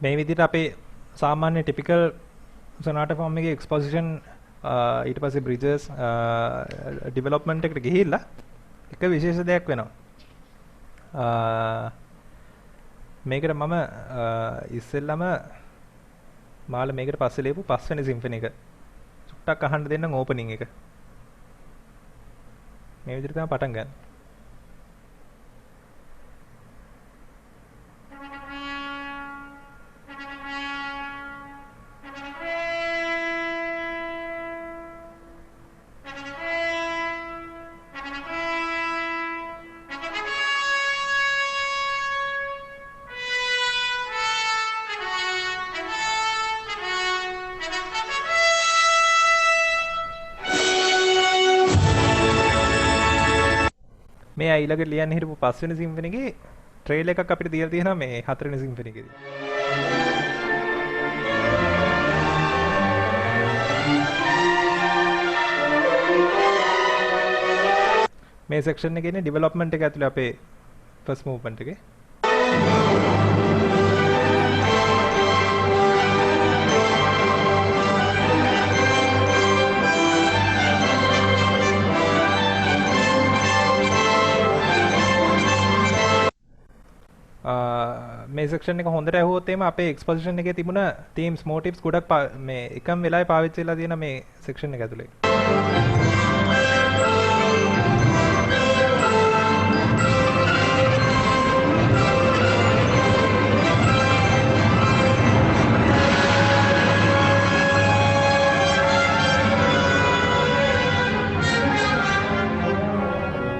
මේ විදිහට අපේ සාමාන්‍ය ටිපිකල් සොනාටා ෆෝම් එකේ එක්ස්පොසිෂන් ඊට පස්සේ බ්‍රිජස් ඩෙවලොප්මන්ට් එකට ගිහිල්ලා එක විශේෂ දෙයක් වෙනවා. මේකට මම ඉස්සෙල්ලම මාළ මේකට පස්සේ ලියපු පස්වෙනි සිම්ෆනි එක චුට්ටක් අහන්න දෙන්නම් ඕපනින් එක. මේ විදිහට තමයි පටන් ගන්න. මේ ඊළඟට ලියන්න හිටපු පස්වෙනි සිම්ෆනි එකේ ට්‍රේලර් එකක් අපිට දීලා තියෙනවා මේ 4 වෙනි සිම්ෆනි එකේදී. මේ සෙක්ෂන් එකේ ඉන්නේ ඩෙවලොප්මන්ට් එක ඇතුලේ අපේ ෆස්ට් මූව්මන්ට් එකේ. මේ සෙක්ෂන් එක හොඳට ඇහුවොත් එimhe අපේ එක්ස්පොසිෂන් එකේ තිබුණ තීම්ස් මොටිව්ස් ගොඩක් මේ එකම වෙලාවේ පාවිච්චි වෙලා තියෙන මේ සෙක්ෂන් එක ඇතුලේ.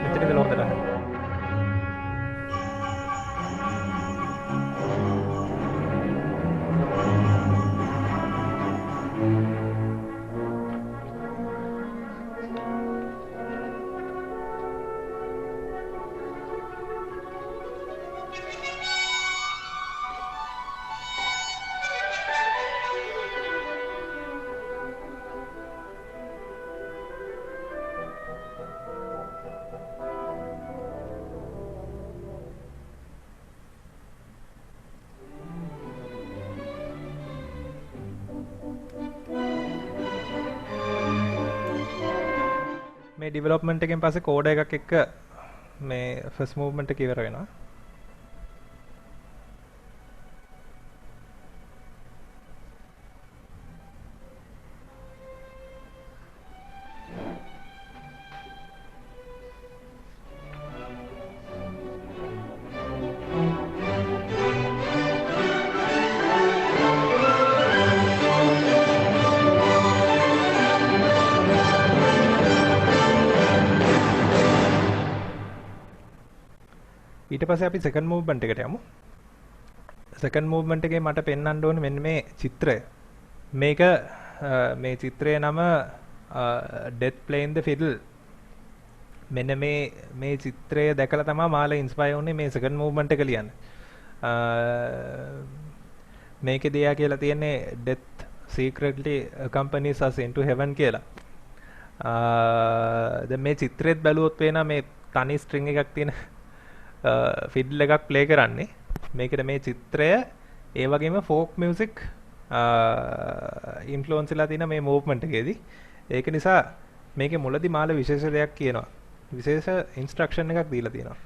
මෙතනද හොඳට අහන්න. මේ ඩෙවලොප්මන්ට් එකෙන් පස්සේ කෝඩ් එකක් එක්ක මේ ෆස්ට් මූව්මන්ට් එක ඉවර වෙනවා. ඊට පස්සේ අපි සෙකන්ඩ් මූව්මන්ට් එකට යමු. සෙකන්ඩ් මූව්මන්ට් එකේ මට පෙන්වන්න ඕනේ මෙන්න මේ චිත්‍රය. මේක මේ චිත්‍රයේ නම Death Playing the Fiddle. මෙන්න මේ චිත්‍රය දැකලා තමයි මාලා ඉන්ස්පයර් වුනේ මේ සෙකන්ඩ් මූව්මන්ට් එක ලියන්න. මේකේ දෙයා කියලා තියෙන්නේ Death Secretly Accompanies Us into Heaven කියලා. දැන් මේ චිත්‍රෙත් බැලුවොත් පේනවා මේ තනි ස්ට්‍රින්ග් එකක් තියෙන ෆිඩල් එකක් ප්ලේ කරන්නේ. මේකට මේ චිත්‍රය ඒ වගේම ෆෝක් මියුසික් ඉන්ෆ්ලුවන්ස් වෙලා තියෙන මේ මූව්මන්ට් එකේදී. ඒක නිසා මේකේ මුලදී මාළ විශේෂ දෙයක් කියනවා. විශේෂ ඉන්ස්ට්‍රක්ෂන් එකක් දීලා තියෙනවා.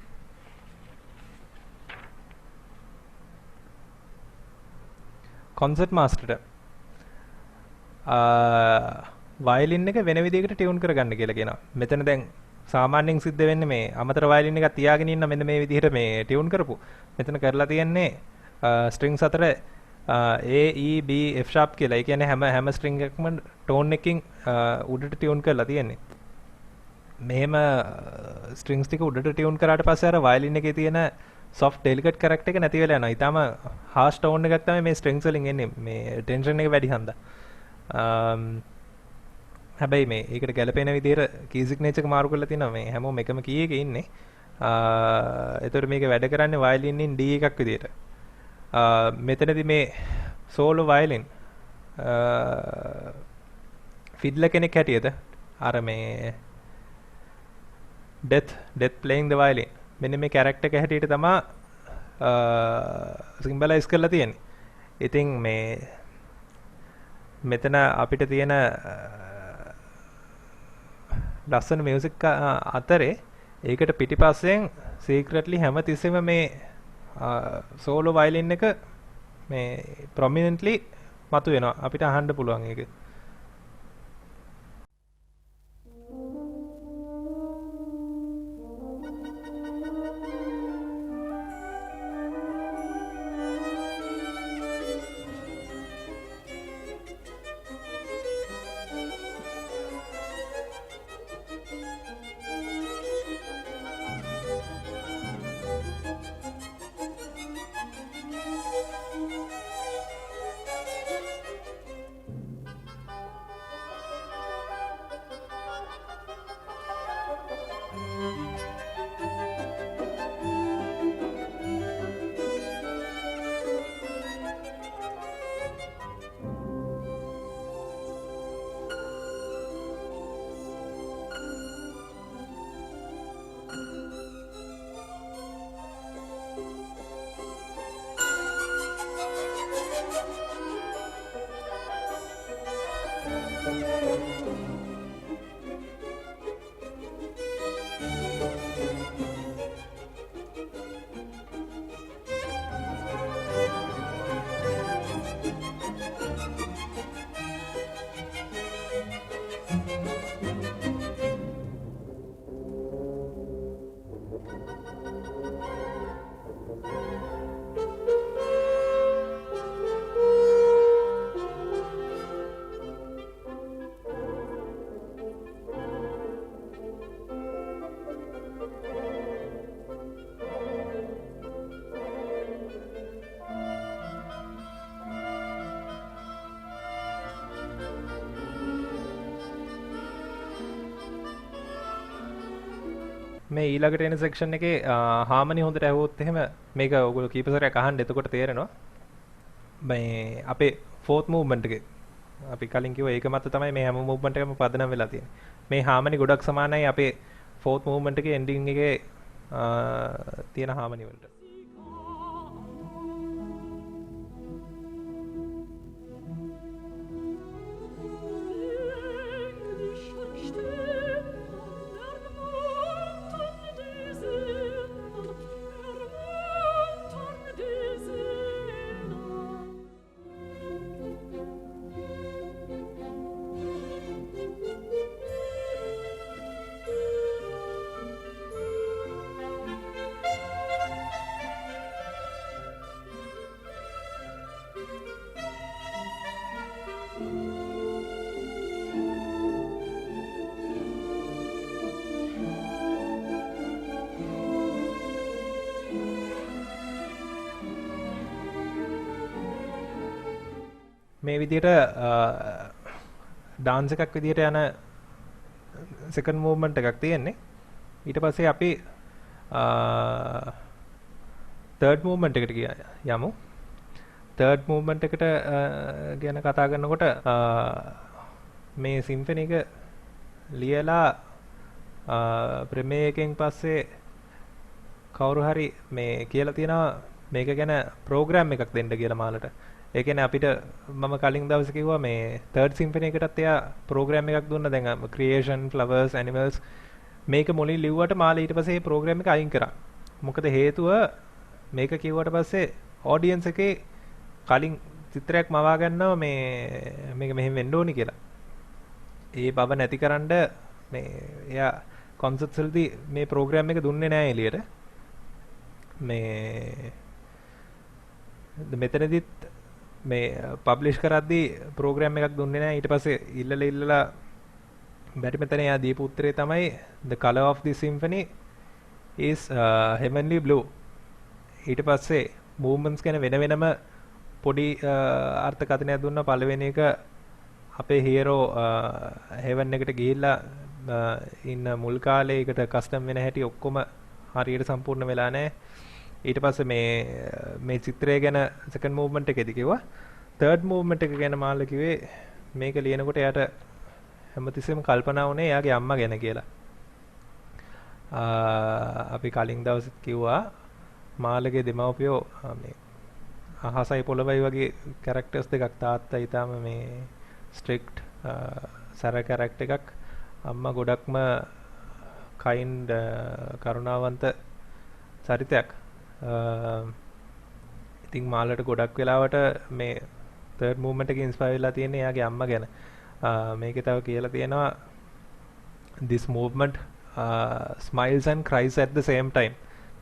කොන්සර්ට් මාස්ටර්ට වයලින් එක වෙන විදිහකට ටියුන් කරගන්න කියලා කියනවා. මෙතන දැන් සාමාන්‍යයෙන් සිද්ධ වෙන්නේ මේ අමතර වයලින් එකක් තියාගෙන ඉන්න මෙන්න මේ විදිහට මේ ටියුන් කරපු. මෙතන කරලා තියෙන්නේ ස්ට්‍රින්ග්ස් අතර A E B F sharp කියලා. ඒ කියන්නේ හැම ස්ට්‍රින්ග් එකක්ම ටෝන් එකකින් උඩට ටියුන් කරලා තියෙන්නේ. මෙහෙම ස්ට්‍රින්ග්ස් ටික උඩට ටියුන් කරාට පස්සේ අර වයලින් එකේ තියෙන soft delicate character එක නැති වෙලා යනවා. ඊටම harsh tone එකක් තමයි මේ ස්ට්‍රින්ග්ස් වලින් එන්නේ. මේ ටෙන්ෂන් එක වැඩි හන්දා. හැබැයි මේ ඒකට ගැලපෙන විදිහට කී සිග්නේචර් එක මාරු කරලා තිනවා. මේ හැමෝම එකම කී එකේ ඉන්නේ. ඒතර මේක වැඩ කරන්නේ වයලින් ඉන් D එකක් විදිහට. මෙතනදී මේ සෝලෝ වයලින් ෆිඩ්ලර් කෙනෙක් හැටියට අර මේ death playing the violin මෙන්න මේ කැරක්ටර් එක හැටියට තමයි සිම්බලයිස් කරලා තියෙන්නේ. ඉතින් මේ මෙතන අපිට තියෙන ලස්සන මියුසික් අතරේ ඒකට පිටිපස්සෙන් සීක්‍රට්ලි හැම තිස්සෙම මේ සෝලෝ වයලින් එක මේ ප්‍රොමිනන්ට්ලි මතුවෙනවා. අපිට අහන්න පුළුවන් ඒක. මේ ඊළඟට එන සෙක්ෂන් එකේ හාමනි හොඳට ඇහුවොත් එහෙම මේක ඔයගොල්ලෝ කීප සැරයක් අහන්න එතකොට තේරෙනවා. මේ අපේ ෆෝර්ත් මූව්මන්ට් එකේ අපි කලින් කිව්වා ඒක මත තමයි මේ හැම මූව්මන්ට් එකම පදනම් වෙලා තියෙන්නේ. මේ හාමනි ගොඩක් සමානයි අපේ ෆෝර්ත් මූව්මන්ට් එකේ එන්ඩින් එකේ තියෙන හාමනි වලට. මේ විදිහට ඩාන්ස් එකක් විදිහට යන සෙකන්ඩ් මූව්මන්ට් එකක් තියෙන්නේ. ඊට පස්සේ අපි තර්ඩ් මූව්මන්ට් එකට යමු. තර්ඩ් මූව්මන්ට් එකට ගැන කතා කරනකොට මේ සිම්ෆනි එක ලියලා ප්‍රමේයයෙන් පස්සේ කවුරු හරි මේ කියලා තියෙනවා මේක ගැන ප්‍රෝග්‍රෑම් එකක් දෙන්න කියලා මාලට. ඒ කියන්නේ අපිට මම කලින් දවසේ කිව්වා මේ තර්ඩ් සිම්ෆනි එකටත් එයා ප්‍රෝග්‍රෑම් එකක් දුන්නා. දැන් ක්‍රියේෂන්, ෆ්ලවර්ස්, ඇනිමල්ස් මේක මුලින් ලිව්වට මාලා ඊට පස්සේ මේ ප්‍රෝග්‍රෑම් එක අයින් කරා. මොකද හේතුව මේක කිව්වට පස්සේ ඔඩියන්ස් එකේ කලින් චිත්‍රයක් මවා ගන්නවා මේක මෙහෙම වෙන්න ඕනි කියලා. ඒ බව නැතිකරන්න මේ එයා කොන්සෙප්ට්ස් වලදී මේ ප්‍රෝග්‍රෑම් එක දුන්නේ නැහැ එළියට. මේ මෙතනදිත් මේ පබ්ලිෂ් කරද්දී ප්‍රෝග්‍රෑම් එකක් දුන්නේ නැහැ. ඊට පස්සේ ඉල්ලලා බැරි මෙතන එයා දීපු උත්තරේ තමයි the color of the symphony is heavenly blue. ඊට පස්සේ movements ගැන වෙනම පොඩි අර්ථකථනයක් දුන්නා. පළවෙනි එක අපේ හීරෝ heaven එකට ගිහිල්ලා ඉන්න මුල් කාලේ ඒකට කස්ටම් වෙන හැටි ඔක්කොම හරියට සම්පූර්ණ වෙලා නැහැ. ඊට පස්සේ මේ චිත්‍රය ගැන සෙකන්ඩ් මූව්මන්ට් එකේදී කිව්වා. තර්ඩ් මූව්මන්ට් එක ගැන මාල්ල කිව්වේ මේක ලියනකොට එයාට හැමතිස්සෙම කල්පනා වුණේ එයාගේ අම්මා ගැන කියලා. අපි කලින් දවසෙත් කිව්වා මාළගේ දෙමව්පියෝ මේ අහසයි පොළවයි වගේ කැරක්ටර්ස් දෙකක්. තාත්තා ඊටාම මේ ස්ට්‍රික්ට් සර කැරක්ටර් එකක්. අම්මා ගොඩක්ම කයින්ඩ් කරුණාවන්ත චරිතයක්. ඉතින් මාළට ගොඩක් වෙලාවට මේ තර්ඩ් මූව්මන්ට් එකේ ඉන්ස්පයර් වෙලා තියෙන්නේ එයාගේ අම්මා ගැන. මේකේ තව කියලා තියෙනවා this movement smiles and cries at the same time.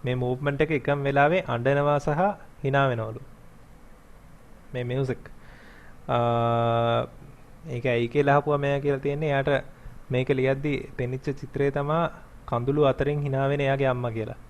මේ මූව්මන්ට් එක එකම වෙලාවේ අඬනවා සහ hina වෙනවලු. මේ මියුසික් ඒක ඇයි කියලා අහපුවා මෙයා කියලා තියෙන්නේ එයාට මේක ලියද්දි පෙනිච්ච චිත්‍රය තමයි කඳුළු අතරින් hina වෙන එයාගේ අම්මා කියලා.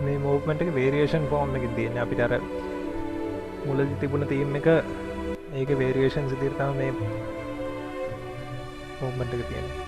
මේ මූව්මන්ට් එක වේරියේෂන් ෆෝම් එකකින් තියෙන්නේ. අපිට අර මුලදී තිබුණ තීම් එක ඒකේ වේරියේෂන්ස් විදිහට තමයි මේ මූව්මන්ට් එක තියෙන්නේ.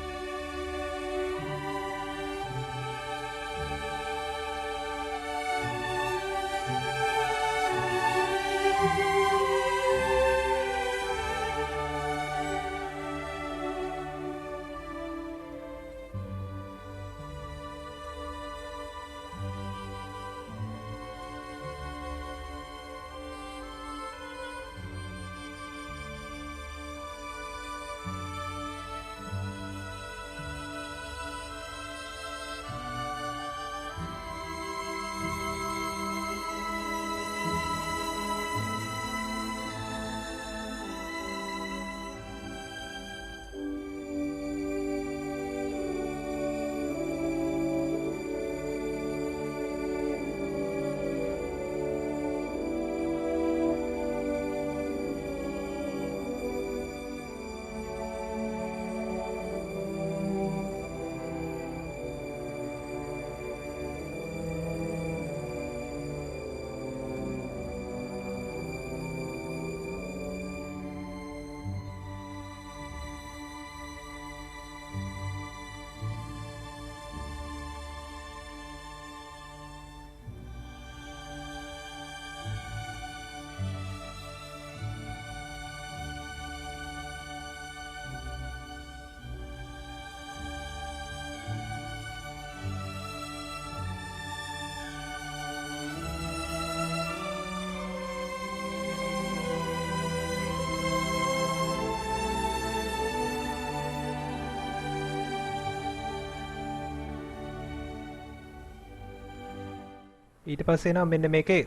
ඊට පස්සේ නම් මෙන්න මේකේ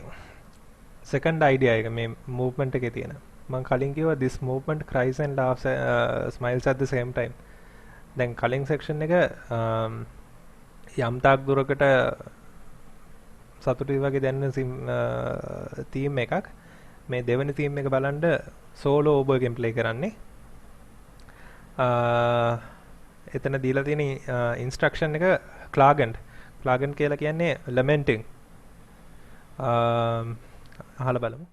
සෙකන්ඩ් අයිඩියා එක මේ මූව්මන්ට් එකේ තියෙන. මම කලින් කිව්වා this movement cries and laughs smiles at the same time. දැන් කලින් සෙක්ෂන් එක යම් තාක් දුරකට සතුටුයි වගේ දැනෙන තීම් එකක්. මේ දෙවෙනි තීම් එක බලන්න සෝලෝ ඕබෝගෙන් ප්ලේ කරන්නේ. එතන දීලා තියෙන ඉන්ස්ට්‍රක්ෂන් එක ක්ලාගන්ට් කියලා කියන්නේ lamenting. අහලා බලමු.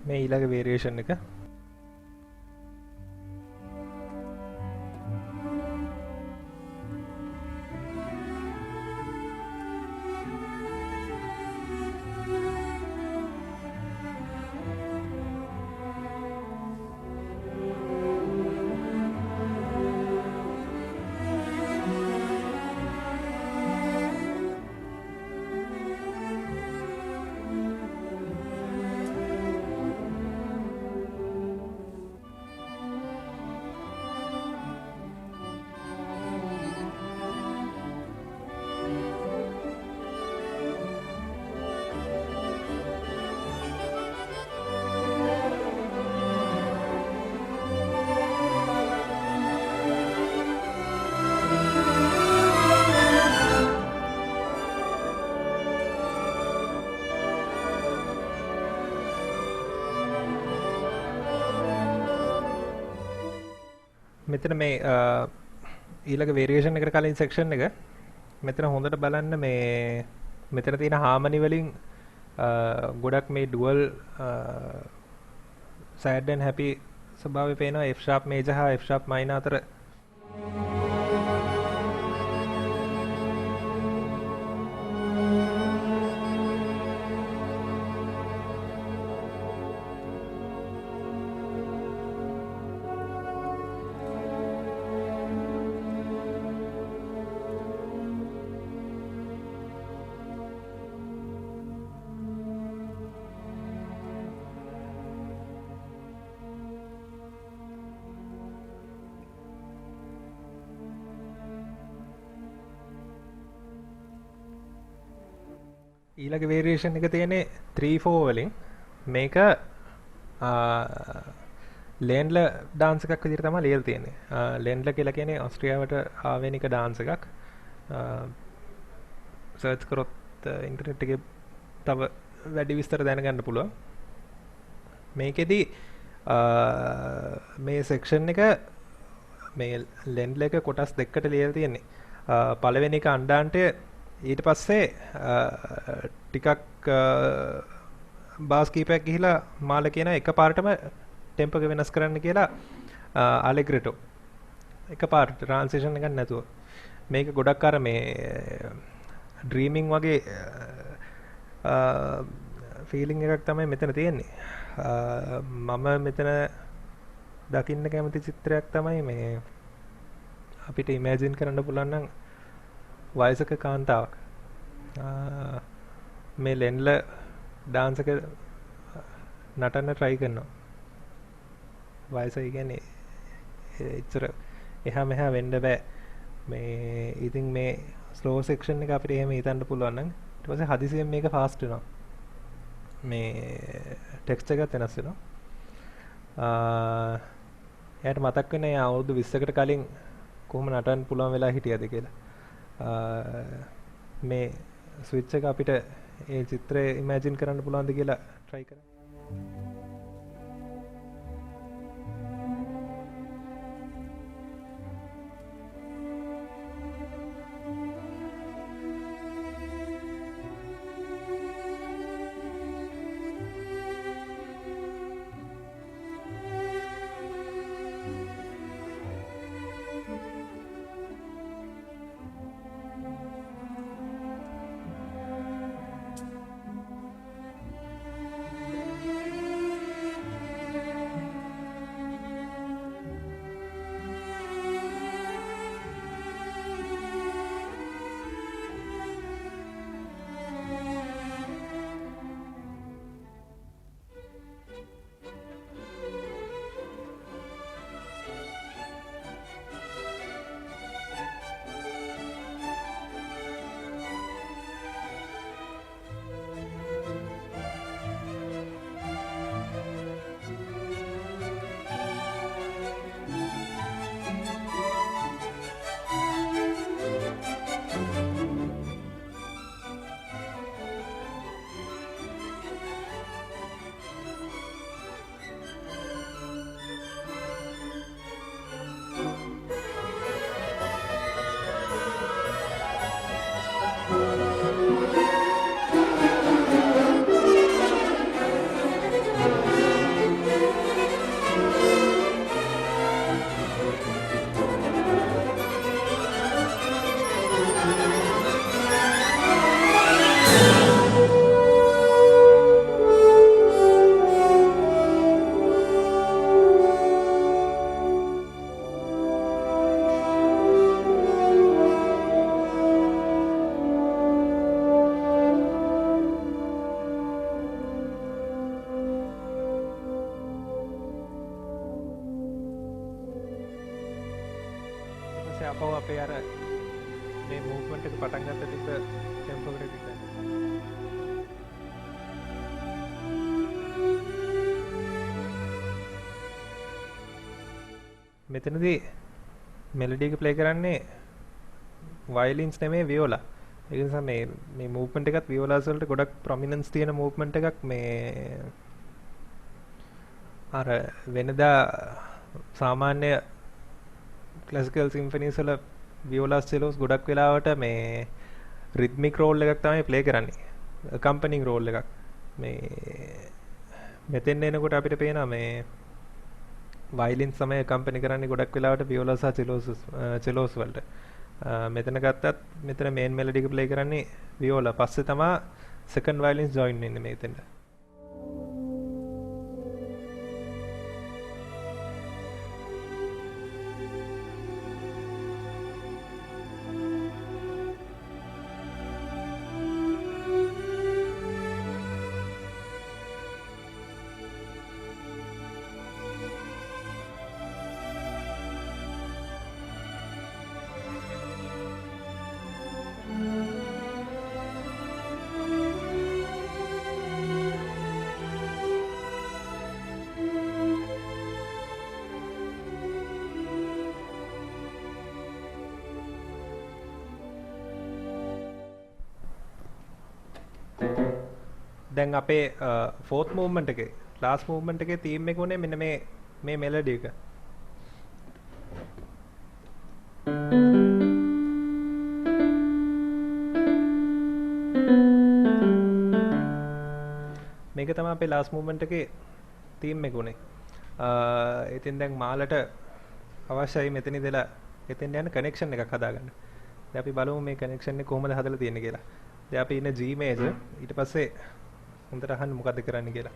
මේ ඊළඟ වේරියේෂන් එක මෙතන මේ ඊළඟ වේරියේෂන් එකට කලින් සෙක්ෂන් එක මෙතන හොඳට බලන්න මේ මෙතන තියෙන හාමනි වලින් ගොඩක් මේ ඩුවල් sad and happy ස්වභාවය පේනවා F sharp major හා F sharp minor අතර. ඊළඟ වේරියේෂන් එක තියෙන්නේ 3/4 වලින් මේක ලෙන්ඩ්ල ඩාන්ස් එකක් විදිහට තමයි ලියලා තියෙන්නේ. ලෙන්ඩ්ල කියලා කියන්නේ ඕස්ට්‍රියාවට ආවේනික ඩාන්ස් එකක්. සර්ච් කරොත් ඉන්ටර්නෙට් එකේ තව වැඩි විස්තර දැනගන්න පුළුවන්. මේකෙදි මේ සෙක්ෂන් එක මේ ලෙන්ඩ්ල එක කොටස් දෙකකට ලියලා තියෙන්නේ. පළවෙනි එක අන්ඩාන්ටය ඊට පස්සේ ටිකක් බාස් කීපයක් ගිහිලා මාල කියන එකපාරටම ටෙම්පෝ එක වෙනස් කරන්න කියලා අලෙග්‍රෙටෝ එකපාරට ට්‍රාන්සිෂන් එකක් නැතුව මේක ගොඩක් අර මේ ඩ්‍රීමින් වගේ ෆීලිං එකක් තමයි මෙතන තියෙන්නේ. මම මෙතන දකින්න කැමති චිත්‍රයක් තමයි මේ අපිට ඉමේජින් කරන්න පුළුවන් නම් වයසක කාන්තාවක් මේ ලෙන්ඩ්ල ඩාන්ස් එක නටන්න try කරනවා. වයස කියන්නේ ඉතර එහා මෙහා වෙන්න බෑ. මේ ඉතින් මේ ස්ලෝ සෙක්ෂන් එක අපිට එහෙම හිතන්න පුළුවන් නම් ඊට පස්සේ හදිසියෙන් මේක ෆාස්ට් වෙනවා. මේ ටෙක්ස්ට් එකත් වෙනස් වෙනවා. එයාට මතක් වෙන්නේ අවුරුදු 20කට කලින් කොහොම නටන්න පුළුවන් වෙලා හිටියද කියලා. මේ ස්විච් එක අපිට ඒ චිත්‍රය ඉමේජින් කරන්න පුළුවන්ද කියලා try කරමු. අපව අපේ අර මේ මූව්මන්ට් එක පටන් ගත්ත තිබ්බ ටෙම්පෝ එකට තිබ්බා. මෙතනදී මෙලඩි එක ප්ලේ කරන්නේ වයලින්ස් නෙමෙයි වියෝලා. ඒ නිසා මේ මූව්මන්ට් එකත් වියෝලාස් වලට ගොඩක් ප්‍රොමිනන්ස් තියෙන මූව්මන්ට් එකක්. මේ අර වෙනදා සාමාන්‍ය ක්ලාසිකල් සිම්ෆනීස් වල වියෝලාස් චෙලෝස් ගොඩක් වෙලාවට මේ රිද්මික් රෝල් එකක් තමයි ප්ලේ කරන්නේ. කම්පනින් රෝල් එකක්. මේ මෙතෙන් එනකොට අපිට පේනවා මේ වයලින් සමය කම්පැනි කරන්නේ ගොඩක් වෙලාවට වියෝලා සහ චෙලෝස් වලට. මෙතන ගත්තත් මෙතන මේන් මෙලඩි එක ප්ලේ කරන්නේ වියෝලා. පස්සේ තමයි සෙකන්ඩ් වයලින්ස් ජොයින් වෙන්නේ මෙතෙන්ට. දැන් අපේ ෆෝර්ත් මූව්මන්ට් එකේ ලාස්ට් මූව්මන්ට් එකේ තීම් එක උනේ මෙන්න මේ මෙලඩි එක. මේක තමයි අපේ ලාස්ට් මූව්මන්ට් එකේ තීම් එක උනේ. ඉතින් දැන් මාලට අවශ්‍යයි මෙතන ඉඳලා එතෙන් යන කනෙක්ෂන් එකක් හදාගන්න. දැන් අපි බලමු මේ කනෙක්ෂන් එක කොහොමද හදලා තියෙන්නේ කියලා. දැන් අපි ඉන්නේ G major ඊට පස්සේ හොඳට අහන්න මොකද්ද කරන්න කියලා.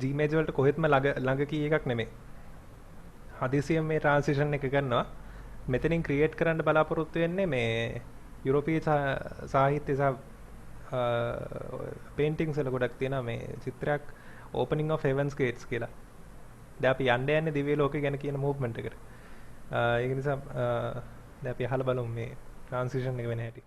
G major වලට කොහෙත්ම ළඟ කී එකක් නෙමෙයි. හදිසියෙන් මේ ට්‍රාන්සිෂන් එක කරනවා. මෙතනින් ක්‍රියේට් කරන්න බලාපොරොත්තු වෙන්නේ මේ යුරෝපීය සාහිත්‍ය සහ පේන්ටින්ග්ස් වල ගොඩක් තියෙනවා මේ චිත්‍රයක් opening of heaven's gates කියලා. දැන් අපි යන්නේ දිව්‍ය ලෝකය ගැන කියන මූව්මන්ට් එකට. ඒක නිසා දැන් අපි අහලා බලමු මේ ට්‍රාන්සිෂන් එක වෙන හැටි.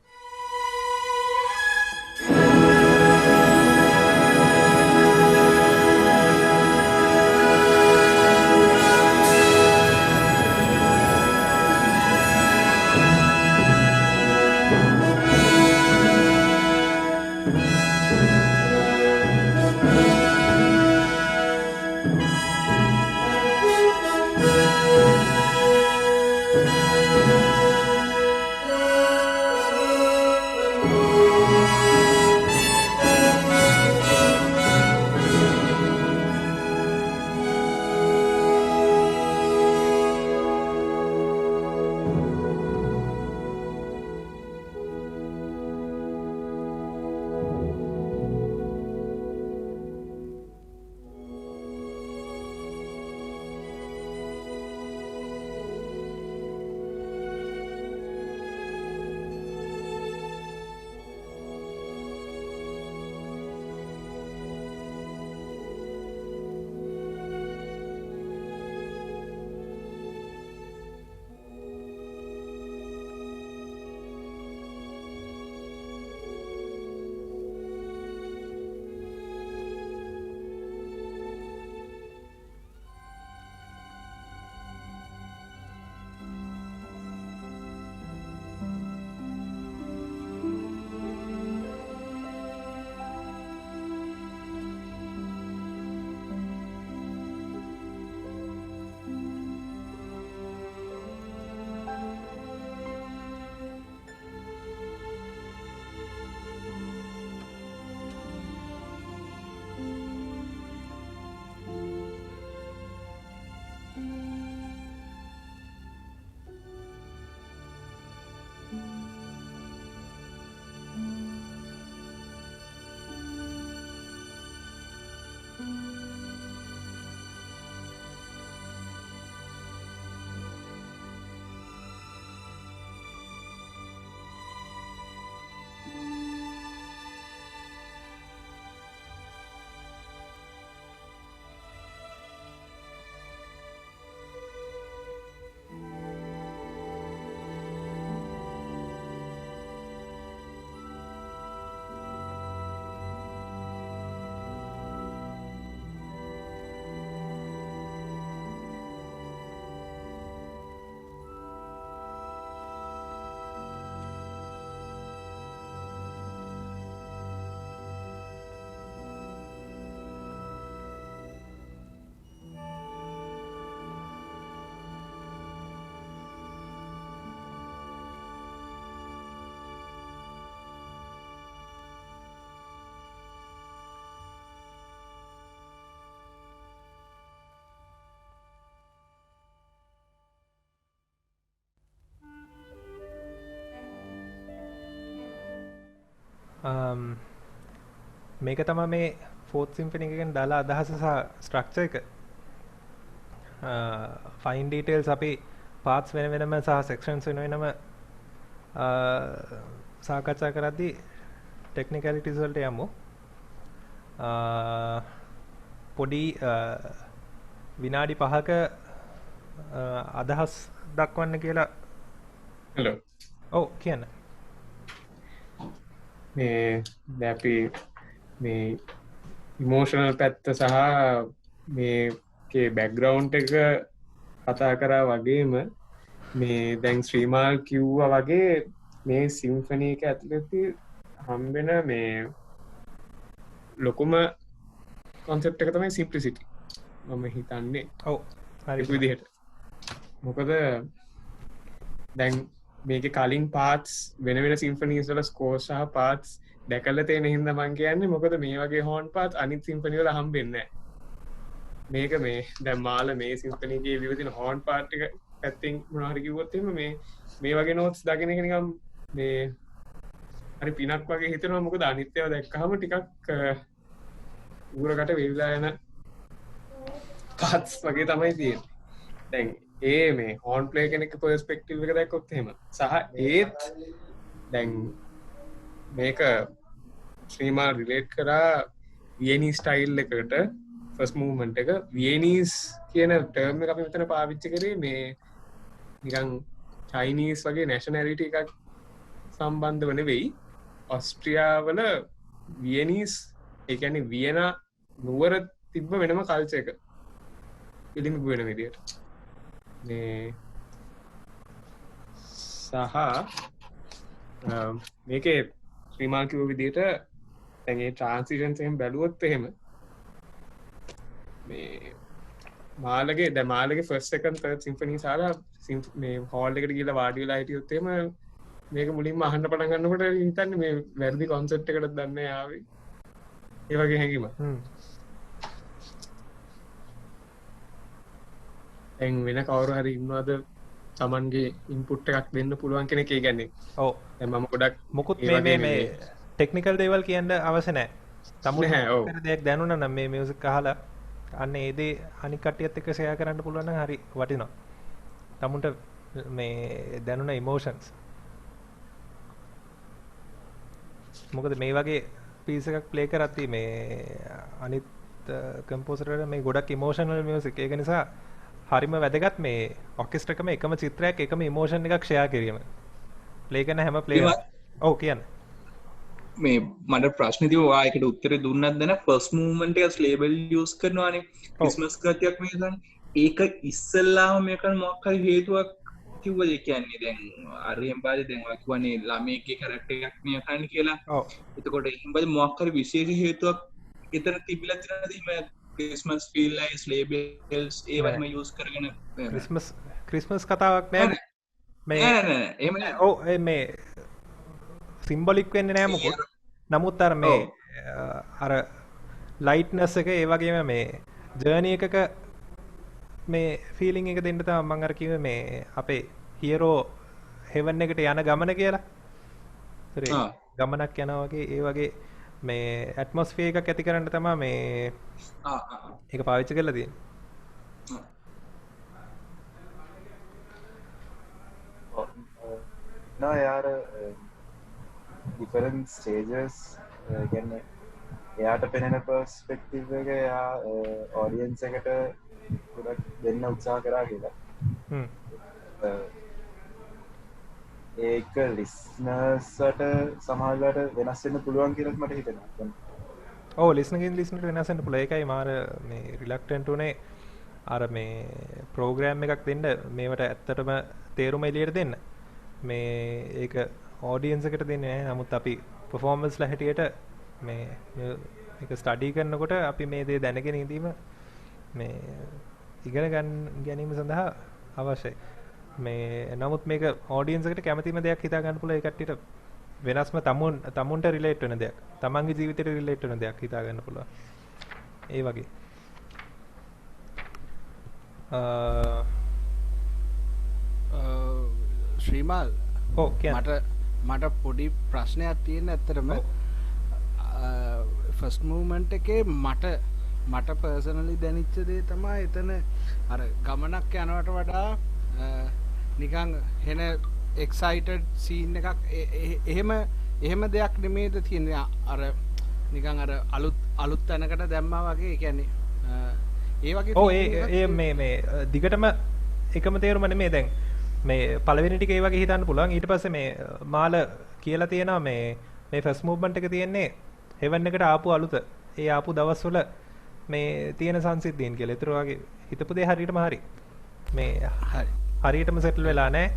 මේක තමයි මේ ෆෝත් සිම්ෆනි එකෙන් දාලා අදහස සහ ස්ට්‍රක්චර් එක. ෆයින් ඩීටේල්ස් අපි පාර්ට්ස් වෙන වෙනම සහ සෙක්ෂන්ස් වෙන වෙනම සාකච්ඡා කරද්දී ටෙක්නිකැලිටිස් වලට යමු. පොඩි විනාඩි 5ක අදහස් දක්වන්න කියලා. හලෝ. ඔව් කියන්න. මේ දැන් අපි මේ ඉමෝෂනල් පැත්ත සහ මේකේ බෑග්ග්‍රවුන්ඩ් එක කතා කරා වගේම මේ දැන් ශ්‍රීමාල් කිව්වා වගේ මේ සිම්ෆනි එක ඇතුළත හම්බෙන මේ ලොකුම කොන්සෙප්ට් එක තමයි සිම්ප්ලිසිටි. මම හිතන්නේ ඔව් හරි විදිහට. මොකද දැන් මේකේ කලින් පාර්ට්ස් වෙන වෙන සිම්ෆනීස් වල ස්කෝර් සහ පාර්ට්ස් දැකලා තියෙන හින්දා මම කියන්නේ මොකද මේ වගේ හෝන් පාර්ට්ස් අනිත් සිම්ෆනි වල හම්බෙන්නේ නැහැ. මේක මේ දැන් මාල මේ සිම්ෆනි එකේ විවිධ හෝන් පාර්ට් එක පැත්තෙන් මොනවා හරි කිව්වොත් එහෙම මේ වගේ නෝට්ස් දකින්න එක නිකන් මේ හරි පිනක් වගේ හිතෙනවා. මොකද අනිත් ඒවා දැක්කහම ටිකක් උගුරකට වෙවිලා යන පාර්ට්ස් වගේ තමයි තියෙන්නේ. දැන් මේ හෝන් ප්ලේ කෙනෙක් පර්ස්පෙක්ටිව් එක දැක්කොත් එහෙම සහ ඒත් දැන් මේක ශ්‍රීමාල් රිලේට් කරා වියනී ස්ටයිල් එකට ෆස්ට් මූව්මන්ට් එක. වියනීස් කියන ටර්ම් එක අපි මෙතන පාවිච්චි කරේ මේ නිකන් චයිනීස් වගේ නැෂනැලිටි එකක් සම්බන්ධව නෙවෙයි. ඔස්ට්‍රියාවල වියනීස් ඒ කියන්නේ වියනා නුවර තිබ්බ වෙනම කල්චර් එක පිළිඹු වෙන විදියට මේ සහ මේකේ ශ්‍රීමාල් කිව්ව විදියට දැන් ඒ ට්‍රාන්සිෂන්ස් එහෙම බැලුවොත් එහෙම මේ මාලගේ ෆස්ට් සෙකන්ඩ් තර්ඩ් සිම්ෆනි සාලා මේ හෝල් එකට ගිහලා වාඩි වෙලා හිටියොත් එහෙම මේක මුලින්ම අහන්න පටන් ගන්නකොට හිතන්නේ මේ වැරදි කොන්සෙප්ට් එකකට දන්නේ ආවේ ඒ වගේ හැඟීමක්. දැන් වෙන කවුරු හරි ඉන්නවද තමන්ගේ ඉන්පුට් එකක් දෙන්න පුළුවන් කෙනෙක්? ඒ කියන්නේ ඔව් දැන් මම ගොඩක් මොකුත් මේ ටෙක්නිකල් දේවල් කියන්න අවශ්‍ය නැහැ. තමුන්ට දෙයක් දැනුණා නම් මේ මියුසික් අහලා අන්න ඒ දේ අනික් කට්ටියත් එක්ක ෂෙයා කරන්න පුළුවන් නම් හරි වටිනවා. තමුන්ට මේ දැනුණ ඉමෝෂන්ස්. මොකද මේ වගේ පීස් එකක් ප්ලේ කරද්දී මේ අනිත් කම්පෝසර්ලා මේ ගොඩක් ඉමෝෂනල් මියුසික්. ඒක නිසා හරිම වැදගත් මේ ඔර්කෙස්ට්‍රා එකම එකම චිත්‍රයක් එකම ඉමෝෂන් එකක් ෂෙයා කිරීම. ප්ලේ කරන හැම ප්ලේයර්. ඔව් කියන්න. මේ මට ප්‍රශ්න තිබුණා ඔයා ඒකට උත්තර දුන්නත් දැන ෆස්ට් මූව්මන්ට් එක ලේබල් යූස් කරනවානේ ක්‍රිස්මස් ගතියක් මේ දැන් ඒක ඉස්සෙල්ලාම මේක මොකක් හරි හේතුවක් කිව්වද? ඒ කියන්නේ දැන් අරියම් බාලේ දැන් ඔයා කියන්නේ ළමයිගේ කැරක්ටර් එකක් මේ අහන්න කියලා. ඔව්. එතකොට එහෙම බල මොකක් හරි විශේෂ හේතුවක් එතන තිබිලා තියෙනවද? එහෙම ක්‍රිස්මස් ෆීල් ලයිස් ලේබල්ස් ඒ වගේම යූස් කරගෙන ක්‍රිස්මස් කතාවක් නෑ මේ එහෙම නෑ. ඔව් මේ සිම්බොලික් වෙන්නේ නෑ මොකද. නමුත් අර මේ අර ලයිට්නස් එක ඒ වගේම මේ ජර්නි එකක මේ ෆීලිං එක දෙන්න තමයි මම අර කිව්වේ මේ අපේ හීරෝ හෙවන් එකට යන ගමන කියලා. ගමනක් යනවා වගේ ඒ වගේ මේ ඇට්මොස්ෆියර් එකක් ඇති කරන්න තමයි මේ ඒක පාවිච්චි කරලා තියෙන්නේ. ना यार different stages කියන්නේ එයාට පෙනෙන perspective එක එයා audience එකට ගොඩක් දෙන්න උත්සාහ කරා කියලා. ඒක listeners-ට සමහරවිට වෙනස් වෙන්න පුළුවන් කියලා මට හිතෙනවා. ඔව් listener-ගෙන් listener-ට වෙනස් වෙන්න පුළුවන්. ඒකයි මාර මේ reluctant උනේ අර මේ program එකක් දෙන්න මේවට ඇත්තටම තේරුම එළියට දෙන්න. මේ ඒක audience එකට දෙන්නේ නැහැ. නමුත් අපි performance ලා හැටියට මේ මේක study කරනකොට අපි මේ දේ දැනගෙන ඉඳීම මේ ඉගෙන ගැනීම සඳහා අවශ්‍යයි. මේ නමුත් මේක audience එකට කැමතිම දෙයක් හිතා ගන්න පුළුවන්. ඒ කට්ටියට වෙනස්ම තමුන්ට relate වෙන දෙයක්. තමන්ගේ ජීවිතේට relate වෙන දෙයක් හිතා ගන්න පුළුවන්. ඒ වගේ. ශ්‍රීමාල් ඔව් කියන්න. මට පොඩි ප්‍රශ්නයක් තියෙන ඇත්තටම ෆස්ට් මූවමන්ට් එකේ මට පර්සනලි දැනිච්ච දේ තමයි එතන අර ගමනක් යනවට වඩා නිකන් හෙන එක්සයිටඩ් සීන් එකක් එහෙම දෙයක් නෙමේද තියෙන්නේ අර නිකන් අර අලුත් තැනකට දැම්මා වගේ කියන්නේ ඒ වගේ ඔව් ඒ මේ දිගටම එකම තේරුම නෙමෙයි දැන් මේ පළවෙනි ටික ඒ වගේ හිතන්න පුළුවන් ඊට පස්සේ මේ මාල කියලා තියෙනවා මේ ෆස්ට් මූව්මන්ට් එක තියෙන්නේ හෙවන් එකට ආපු අලුත ඒ ආපු දවස්වල මේ තියෙන සංසිද්ධීන් කියලා. ඒතර වගේ හිතපු දේ හරියටම හරි. මේ හරියටම සෙටල් වෙලා නැහැ.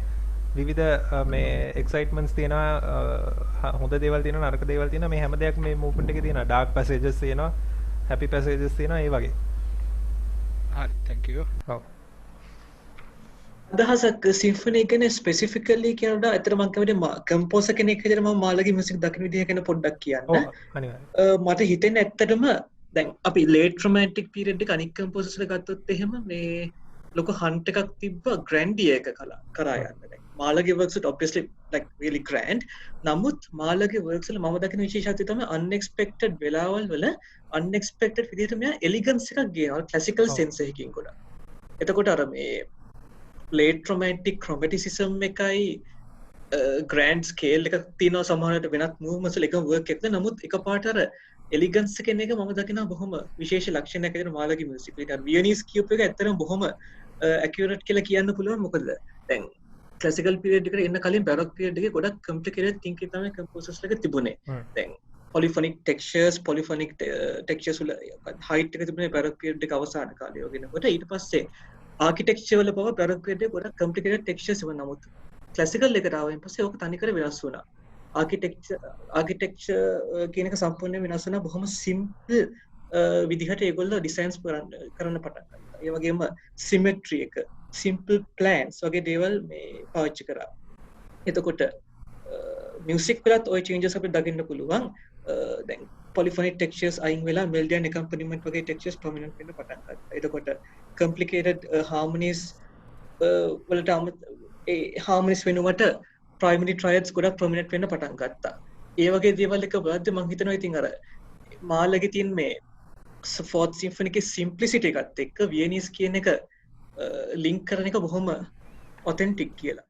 විවිධ මේ එක්සයිට්මන්ට්ස් තියෙනවා හොඳ දේවල් තියෙනවා නරක දේවල් තියෙනවා මේ හැම දෙයක් මේ මූව්මන්ට් එකේ තියෙනවා. ඩාර්ක් පැසේජස් තියෙනවා හැපි පැසේජස් තියෙනවා ඒ වගේ. හරි thank you. ඔව්. අදහසක් සිම්ෆනි ගැන ස්පෙසිෆිකලි කියනකොට අතර මම කැමති කම්පෝසර් කෙනෙක් හැටියට මම මාළගේ මියුසික් දකින්න විදිහ ගැන පොඩ්ඩක් කියන්න. ඔව් අනිවාර්යයෙන්. මට හිතෙන්නේ ඇත්තටම දැන් අපි ලේට් රොමැන්ටික් පීරියඩ් එක අනික් කම්පෝසර්ස්ලා ගත්තොත් එහෙම මේ ලොකු හන්ට් එකක් තිබ්බ ග්‍රැන්ඩිය එක කරා යන්න. දැන් මාළගේ works උත් obviously like really grand. නමුත් මාළගේ works වල මම දකින විශේෂත්වය තමයි unexpected වෙලාවල් වල unexpected විදිහට මෙයා එලිගන්ස් එකක් ගේනවා classical sense එකකින් ගොඩක්. එතකොට අර මේ ලේට් රොමැන්ටික් ක්‍රොමැටිසිසම් එකයි ග්‍රෑන්ඩ් ස්කේල් එකක් තියෙනවා සමහරවිට වෙනත් මූව්මන්ට්ස් වල එකම වර්ක් එකක්ද නමුත් එකපාරට අර එලිගන්ස් කියන එක මම දකිනවා බොහොම විශේෂ ලක්ෂණයක් විදිහට මාළගේ මියුසික් එක. වියනීස් කියූප් එක ඇත්තටම බොහොම ඇකියුරේට් කියලා කියන්න පුළුවන් මොකද දැන් ක්ලාසිකල් පීරියඩ් එකට එන්න කලින් බැරොක් පීරියඩ් එකේ ගොඩක් කම්ප්ලිකේටඩ් තින්කින් තමයි කම්පෝසර්ස් ලා තිබුණේ. දැන් polyphonic textures වල height එක තිබුණේ බැරොක් පීරියඩ් එක අවසාන කාලේ වගේ නේද. ඊට පස්සේ ආකිටෙක්චර් වල පව බැරොක් පීරියඩ් එක ගොඩක් කම්ප්ලිකේටඩ් ටෙක්ස්චර්ස් තිබුණා. නමුත් ක්ලාසිකල් එකට ආවෙන් පස්සේ ඕක තනිකර වෙනස් වුණා. ආකිටෙක්චර් කියන එක සම්පූර්ණයෙන් වෙනස් වුණා. බොහොම සිම්පල් විදිහට ඒගොල්ලෝ ඩිසයින්ස් කරන්න පටන් ගත්තා. ඒ වගේම සිමෙට්‍රි එක සිම්පල් ප්ලෑන්ස් වගේ දේවල් මේ පාවිච්චි කරා. එතකොට මියුසික් වලත් ওই චේන්ජස් අපිට දකින්න පුළුවන්. දැන් polyphonic textures අයින් වෙලා melody and accompaniment වගේ textures prominent වෙන්න පටන් ගත්තා. එතකොට complicated harmonies වලට ඒ harmonies වෙනුවට primary triads ගොඩක් prominent වෙන්න පටන් ගත්තා. ඒ වගේ දේවල් එක බලද්දි මම හිතනවා ඉතින් අර මාළගේ තියෙන මේ fourth symphony එකේ simplicity එකත් එක්ක වියනීස් කියන එක ලින්ක් කරන එක බොහොම ඔතෙන්ටික් කියලා.